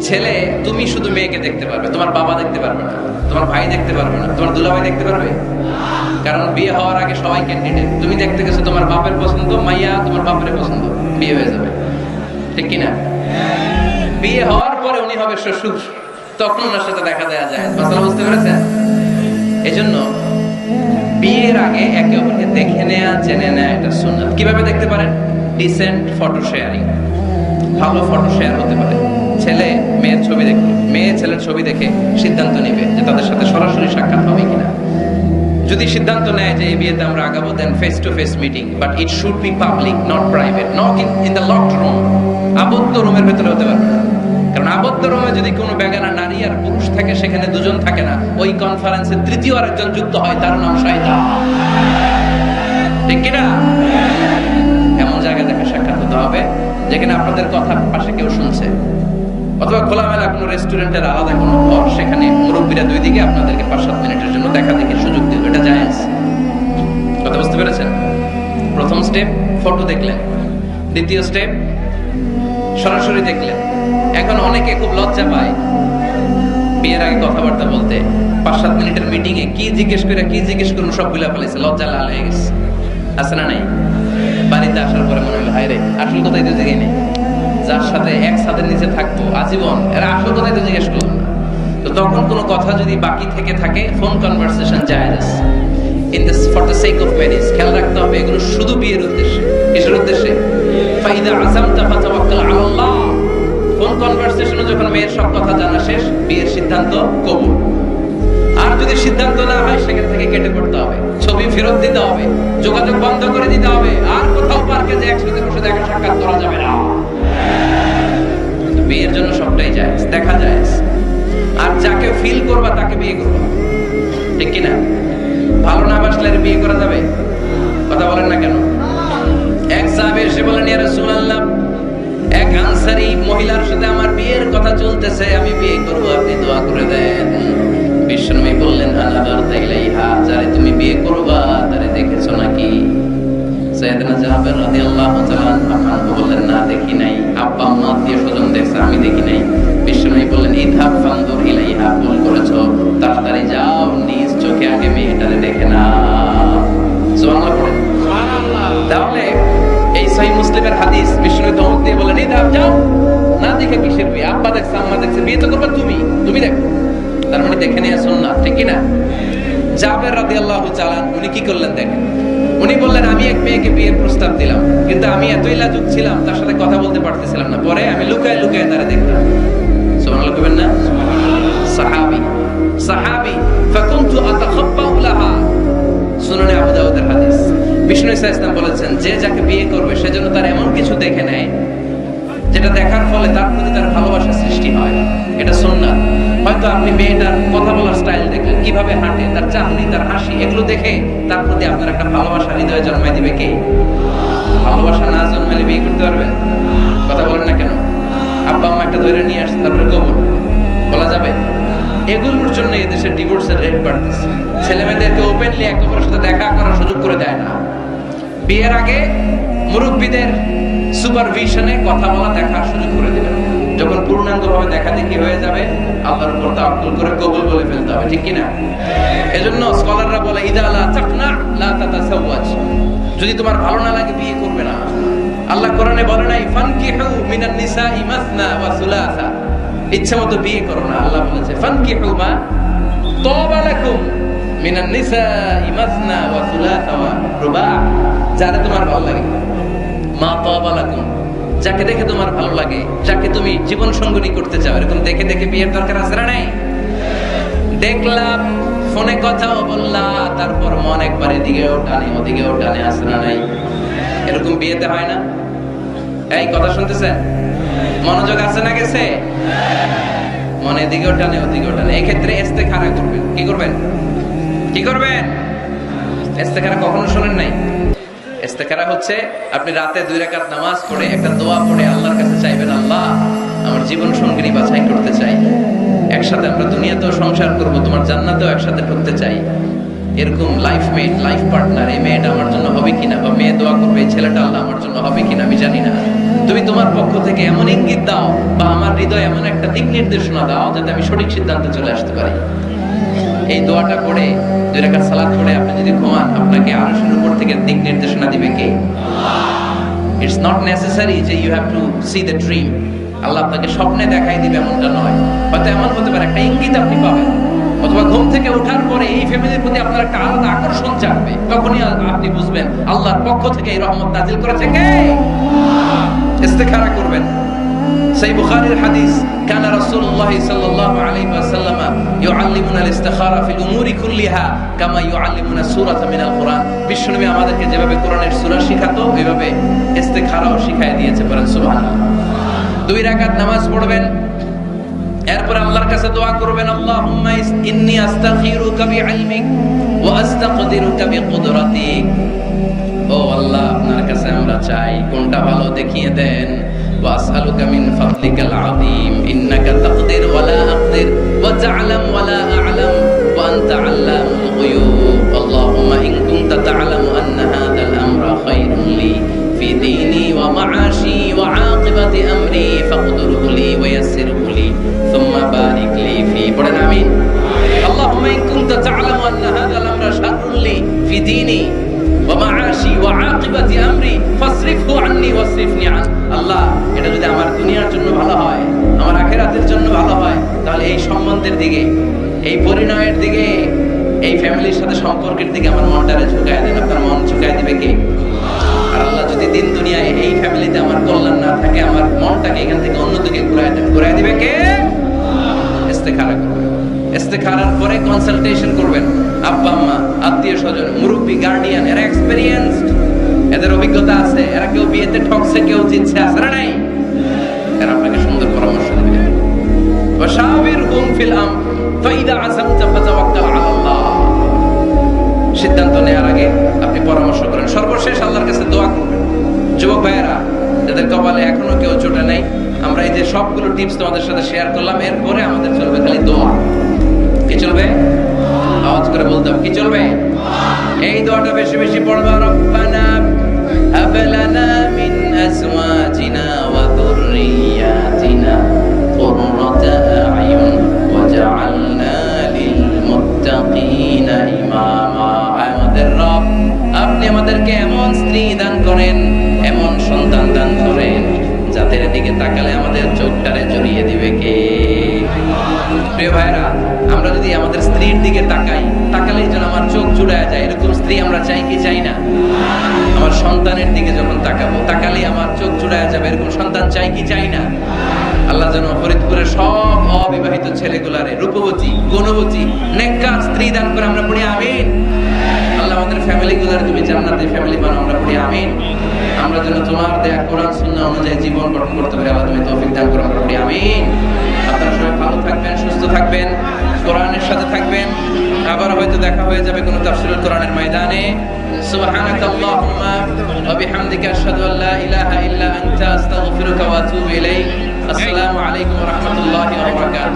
ছেলে, তুমি শুধু মেয়েকে দেখতে পারবে, তোমার বাবা দেখতে পারবে না, তোমার ভাই দেখতে পারবে না, তোমার দুলাভাই দেখতে পারবে। কারণ বিয়ে হওয়ার আগে সবাই ক্যান্ডিডেট। তুমি দেখতে গেছো তোমার বাপের পছন্দ, মাইয়া তোমার বাপের পছন্দ, বিয়ে হয়ে যাবে, ঠিক কিনা? বিয়ে হওয়ার পরে উনি হবে শ্বশুর, তখন ওনার সাথে দেখা দেওয়া যায়। মাসালা বুঝতে পেরেছেন? এজন্য বিয়ের আগে একে অপরকে দেখে নেয়া, জেনে নেয়া এটা সুন্নাত। কিভাবে দেখতে পারেন? ডিসেন্ট ফটো শেয়ারিং, ভালো ফটো শেয়ার হতে পারে। ছেলে মেয়ের ছবি দেখে, মেয়ে ছেলের ছবি দেখে সিদ্ধান্ত নেবে যে তাদের সাথে সরাসরি সাক্ষাৎ হবে কিনা। যদি সিদ্ধান্ত নেয় যে এই বিয়েতে আমরা আগাবো, then face to face meeting, but it should be public, not private, not in the locked room. আবদ্ধ রুমের ভেতরে হতে পারবে না, কারণ আবদ্ধ রুমে যদি কোনো বেগানা নারী আর পুরুষ থাকে, সেখানে দুজন থাকে না, ওই কনফারেন্সে তৃতীয় আরেকজন যুক্ত হয়, তার নাম শয়তান। ঠিক কিনা? এমন জায়গা থেকে সাক্ষাৎ হতে হবে যেখানে আপনাদের কথা পাশে কেউ শুনছে, অথবা খোলামেলা কোনো রেস্টুরেন্টের আলাদা কোনো ঘর, সেখানে মুরব্বীরা দুই দিকে আপনাদেরকে 5-7 মিনিটের জন্য দেখা দেখি সুযোগ দিল, এটা জায়েজ। কথা বুঝতে পেরেছেন? প্রথম স্টেপ ফটো দেখলেন, দ্বিতীয় স্টেপ সরাসরি দেখলেন। এখন অনেকে খুব লজ্জা পায় বিয়ের আগে কথাবার্তা বলতে। 5-7 মিনিটের মিটিং এ কি জিজ্ঞেস করুন সব ভুলে ফেলেছে, লজ্জা লাল হয়ে গেছে। আছে না নাই? বাড়িতে আসার পরে মনে হলো হায় রে, আসল কথাই তো জিজ্ঞেস নেই, যার সাথে এক ছাদের নিচে থাকবো আজীবন, এরা আসল কথাই তো জিজ্ঞেস করলো না। তো তখন কোনো কথা যদি বাকি থেকে থাকে, ফোন কনভারসেশন জায়েজ in this for the sake of marriage. খেয়াল রাখতে হবে এগুলো শুধু বিয়ের উদ্দেশ্যে। কিসের উদ্দেশ্যে? ফাইদা আযামতা ফাতাওয়াক্কাল আলাল্লাহ। ফোন কনভারসেশনে যখন মেয়ের সব কথা জানা শেষ, বিয়ের সিদ্ধান্ত কবুল। আর যদি সিদ্ধান্ত না হয়, সেখান থেকে কেটে পড়তে হবে, ছবি ফেরত দিতে হবে, যোগাযোগ বন্ধ করে দিতে হবে, আর কোথাও পার্কে যে একসাথে বসে দেখা সাক্ষাৎ করা যাবে না। বিয়ের জন্য সবটাই জায়েজ, দেখা জায়েজ। আর যাকে ফিল করবা তাকে বিয়ে করবা, ঠিক কিনা? ভালো না বাসলে বিয়ে করা যাবে? কথা বলেন না কেন? এক সাহাবী এসে বলেন, ইয়া রাসূলুল্লাহ, এক আনসারী মহিলার সাথে আমার বিয়ের কথা চলতেছে, আমি বিয়ে করব, আপনি দোয়া করে দেন। বিশ্বনবী বললেন, আনা বারতা ইলাইহা, যারে তুমি বিয়ে করবা তারে দেখেছো নাকি? সাইয়েদনা জাবের রাদিয়াল্লাহু তাআলা আনহু বললেন, না দেখি নাই। আব্বা আম্মা আত্মীয় স্বজন দেখছে, আমি দেখি নাই। বিশ্বনবী বললেন, ইযহাব ফানজুর ইলাইহা, ভুল করেছো, তাড়াতাড়ি যাও, নিজ চোখে আগে মেয়েটারে দেখে নাও। সুবহানাল্লাহ পড়েন। সুবহানাল্লাহ। তাহলে এই সহিহ মুসলিমের হাদিস, বিশ্বনবী ধমক দিয়ে বলেন, ইযহাব, যাও, না দেখে কিসের বিয়ে? আব্বা দেখছে, আম্মা দেখছে, বিয়ে তো করবে তুমি দেখো। তার মানে দেখে নেওয়া সুন্নাত, ঠিক কিনা? জাবের রাদিয়াল্লাহু তাআলা উনি কি করলেন দেখেন। উনি বললেন, আমি এক মেয়েকে বিয়ের প্রস্তাব দিলাম, কিন্তু আমি এতই লাজুক ছিলাম, তার সাথে কথা বলতে পারতেছিলাম না। পরে আমি লুকায় লুকায় তারা দেখতাম। সুবহানাল্লাহ কইবেন না? সাহাবী ফাকুনতু আতাখাব্বাউ লাহা। সুনানে আবু দাউদের হাদিস। বিষ্ণু সাল্লাল্লাহু আলাইহি ওয়াসাল্লাম বলেছেন, যে যাকে বিয়ে করবে সেজন্য তার এমন কিছু দেখে নেয় যেটা দেখার ফলে তার প্রতি তার ভালোবাসা সৃষ্টি হয়। এটা সুন্নাত। হয়তো আপনি মেয়েটার কথা বলার স্টাইল দেখলেন, কিভাবে হাঁটে, তার চাহনি, তার হাসি, এগুলো দেখে তার প্রতি আপনার একটা ভালোবাসা হৃদয়ে জন্মায় দিবে কে? ভালোবাসা না জন্মালে বিয়ে করতে পারবেন? কথা বলেন না কেন? আব্বা আম্মা একটা ধরে নিয়ে আসছে, তারপরে কবুল বলা যাবে? এগুলোর জন্য এদেশে ডিভোর্সের রেট বাড়তেছে। ছেলে মেয়েদেরকে ওপেনলি একে অপরের সাথে দেখা করার সুযোগ করে দেয় না। বিয়ের আগে মুরব্বীদের সুপারভিশনে কথা বলা, দেখার সুযোগ করে দিবেন। যখন পূর্ণাঙ্গভাবে দেখা দেখি হয়ে যাবে, আল্লাহর উপর তাওয়াক্কুল করে কবুল বলে ফেলতে হবে, ঠিক কিনা? এজন্য স্কলাররা বলে, ইদা লা তাকনা লা তাতাসাওয়াজ, যদি তোমার ভালো না লাগে বিয়ে করবে না। আল্লাহ কোরআনে বলে নাই, ফানকিহু মিনান নিসাই মাসনা ওয়া সুলাসা, ইচ্ছা মতো বিয়ে করো না। আল্লাহ বলেছে, ফানকিহু মা তাবা লাকুম মিনান নিসাই মাসনা ওয়া সুলাসা ওয়া রুবা, যারে তোমার ভালো লাগে। মা তাবা লাকুম, যাকে দেখে তোমার ভালো লাগে, যাকে তুমি জীবন সঙ্গী করতে চাও, এরকম দেখে দেখে বিয়ের দরকার আছে না নাই? দেখলাম, ফোনে কথাও বললা, তারপর মন একবার এদিকেও টানে ওদিকেও টানে, আছে না নাই? এরকম বিয়েতে হয় না? এই কথা শুনতেছেন? মনোযোগ আছে না গেছে? মনে এদিকেও টানে ওদিকেও টানে। এক্ষেত্রে ইস্তেখারা করবেন। কি করবেন? কি করবেন? ইস্তেখারা কখনো শোনেন নাই? ইস্তেখারা হচ্ছে আপনি রাতে 2 রাকাত নামাজ পড়ে একটা দোয়া পড়ে আল্লাহর কাছে চাইবেন, আল্লাহ আমার জীবন সঙ্গী বাছাই করতে চাই, একসাথে আমরা দুনিয়াতেও সংসার করব, তোমার জান্নাতেও একসাথে ঢুকতে চাই। এরকম লাইফ মেট, লাইফ পার্টনার, এই মেয়েটা আমার জন্য হবে কিনা, বা মেয়ে দোয়া করবে এই ছেলেটা আল্লাহ আমার জন্য হবে কিনা আমি জানি না, তুমি তোমার পক্ষ থেকে এমন ইঙ্গিত দাও বা আমার হৃদয়ে এমন একটা দিক নির্দেশনা দাও যাতে আমি সঠিক সিদ্ধান্তে চলে আসতে পারি। এই দোয়াটা পড়ে 2 রাকাত সালাত পড়ে আপনি যদি ঘুমান, আপনাকে আরশের উপর থেকে দিক নির্দেশনা দিবে কে? আল্লাহ। ইটস নট নেসেসারি যে you have to see the dream. আল্লাহ আপনাকে স্বপ্নে দেখাই দিবে এমনটা নয়। হয়তো এমন হতে পারে একটা ইঙ্গিত আপনি পাবেন, অথবা ঘুম থেকে ওঠার পরে এই ফ্যামিলির প্রতি আপনার একটা আলাদা আকর্ষণ জাগবে, তখনই আপনি বুঝবেন আল্লাহর পক্ষ থেকে এই রহমত নাজিল করেছে কে। ইস্তেখারা করবেন, সহিহ বুখারীর হাদিস, কানা রাসূলুল্লাহ সাল্লাল্লাহু আলাইহি ওয়াসাল্লাম ইউআল্লিমুনা আল-ইস্তিখারা ফিল উমুরি কুল্লিহা কামা ইউআল্লিমুনা সূরাতা মিনাল কুরআন। বিশ্বনবী আমাদেরকে যেভাবে কোরআনের সূরা শিখাতো ওইভাবে ইস্তিখারাও শিখায় দিয়েছে। বলেন সুবহানাল্লাহ। 2 রাকাত নামাজ পড়বেন, এরপর আল্লাহর কাছে দোয়া করবেন, আল্লাহুম্মা ইন্নী আস্তাগফিরুকা বিইলমিক ওয়া আস্তাকদিরুকা বিকুদরাতিক। ও আল্লাহ, আপনার কাছে আমরা চাই, কোনটা ভালো দেখিয়ে দেন। ওয়া আসআলুকা মিন ফাদলিকাল আযীম ইন্নাকা তাকদির ওয়া লা আকদির ওয়া তা'লাম ওয়া লা আ'লাম ওয়া আনতা আল্লামুল গুয়ুব। আল্লাহুম্মা ইন কুনতা তা'লামু আন্না হাযাল আমরা খায়রুন লি ফি দীনি ওয়া মা'আশি ওয়া আকিবাতি আমরি ফাকদুরহু লি ওয়া ইয়াসসিরহু লি সুম্মা বারিক লি ফি। পড়েন আমিন। আল্লাহুম্মা ইন কুনতা তা'লামু আন্না হাযাল আমরা শাররুন লি ফি দীনি ওয়া মা'আশি ওয়া আকিবাতি আমরি ফাসরিফহু আন্নি ওয়াসরিফনি আন। আল্লাহ, এটা যদি আমার দুনিয়ার জন্য ভালো হয়, আমার আখিরাতের জন্য ভালো হয়, তাহলে এই সম্বন্ধের দিকে, এই পরিণয়ের দিকে, এই ফ্যামিলির সাথে সম্পর্কের দিকে আমার মনটারে ঝুঁকায় দেন। আপনার মন ঝুঁকায় দিবে কে? আর আল্লাহ যদি দিন দুনিয়ায় এই ফ্যামিলিতে আমার কল্যাণ না থাকে, আমার মনটাকে এখান থেকে অন্যদিকে ঘুরায় দিবে কে? ইস্তেখারা করবেন। ইস্তেখারার পরে কনসালটেশন করবেন। আব্বা আম্মা, আত্মীয় স্বজন, মুরব্বী, গার্ডিয়ান, এরা এক্সপেরিয়েন্সড, এদের অভিজ্ঞতা আছে, এরা কেউ বিয়েতে ঠকছে, কেউ জিতছে, আছে না নাই? এরা আপনাকে সুন্দর পরামর্শ দিবে। ওয়াশাবিরহুম ফিল আমর ফাইদা আযামতা ফাতাওয়াক্কাল আলাল্লাহ। সিদ্ধান্ত নেওয়ার আগে আপনি পরামর্শ করেন। সর্বশেষ আল্লাহর কাছে দোয়া করবেন। যুবক ভাইয়েরা, যাদের কপালে এখনো কেউ জোটে নাই, আমরা এই যে সবগুলো টিপস তোমাদের সাথে শেয়ার করলাম, এরপরে আমাদের চলবে খালি দোয়া। কি চলবে? আওয়াজ করে বলতে হবে, কি চলবে? এই দোয়াটা বেশি বেশি পড়বা। রব্বানা হাব লানা মিন আজওয়াজিনা ওয়া যুররিয়াতিনা কুররাতা আ'য়ুন ওয়াজআলনা লিল মুত্তাকিনা ইমামা। আমাদের রব, আপনি আমাদেরকে এমন স্ত্রী দান করেন, এমন সন্তান দান করেন, যাদের দিকে তাকালে আমাদের চোখটারে জড়িয়ে দিবে কে? প্রিয় ভাইরা, আমরা যদি আমাদের স্ত্রীর দিকে তাকালেই যেন আমার চোখ জুড়ায় যায়, এরকম স্ত্রী আমরা চাই কি চাই না? আমার সন্তানের দিকে যখন তাকালেই আমার চোখ জুড়ায় যাবে, এরকম সন্তান চাই কি চাই না? আল্লাহ যেন ফরিদপুরের সব অবিবাহিত ছেলেগুলারে রূপবতী, গুণবতী, নেককার স্ত্রী দান করে। আমরা পড়ি আমিন। আল্লাহ আমাদের ফ্যামিলি গুলারে তুমি জান্নাতের ফ্যামিলি বানাও। আমরা পড়ি আমিন। আমরা যেন তোমার দেয়া কোরআন সুন্নাহ অনুযায়ী জীবন গঠন করতে পারি। আল্লাহ তুমি তৌফিক দান করো। আমরা পড়ি আমিন। আপনারা সবাই ভালো থাকবেন, সুস্থ থাকবেন, কোরআনের সাথে থাকবেন। আবার হয়তো দেখা হয়ে যাবে কোনো তাফসীরুল কোরআনের ময়দানে। সুবহানাকাল্লাহুম্মা ওয়া বিহামদিকা আশহাদু আল্লা ইলাহা ইল্লা আনতা আস্তাগফিরুকা ওয়া আতুবু ইলাইক। আসসালামু আলাইকুম ওয়া রাহমাতুল্লাহি ওয়া বারাকাতুহু।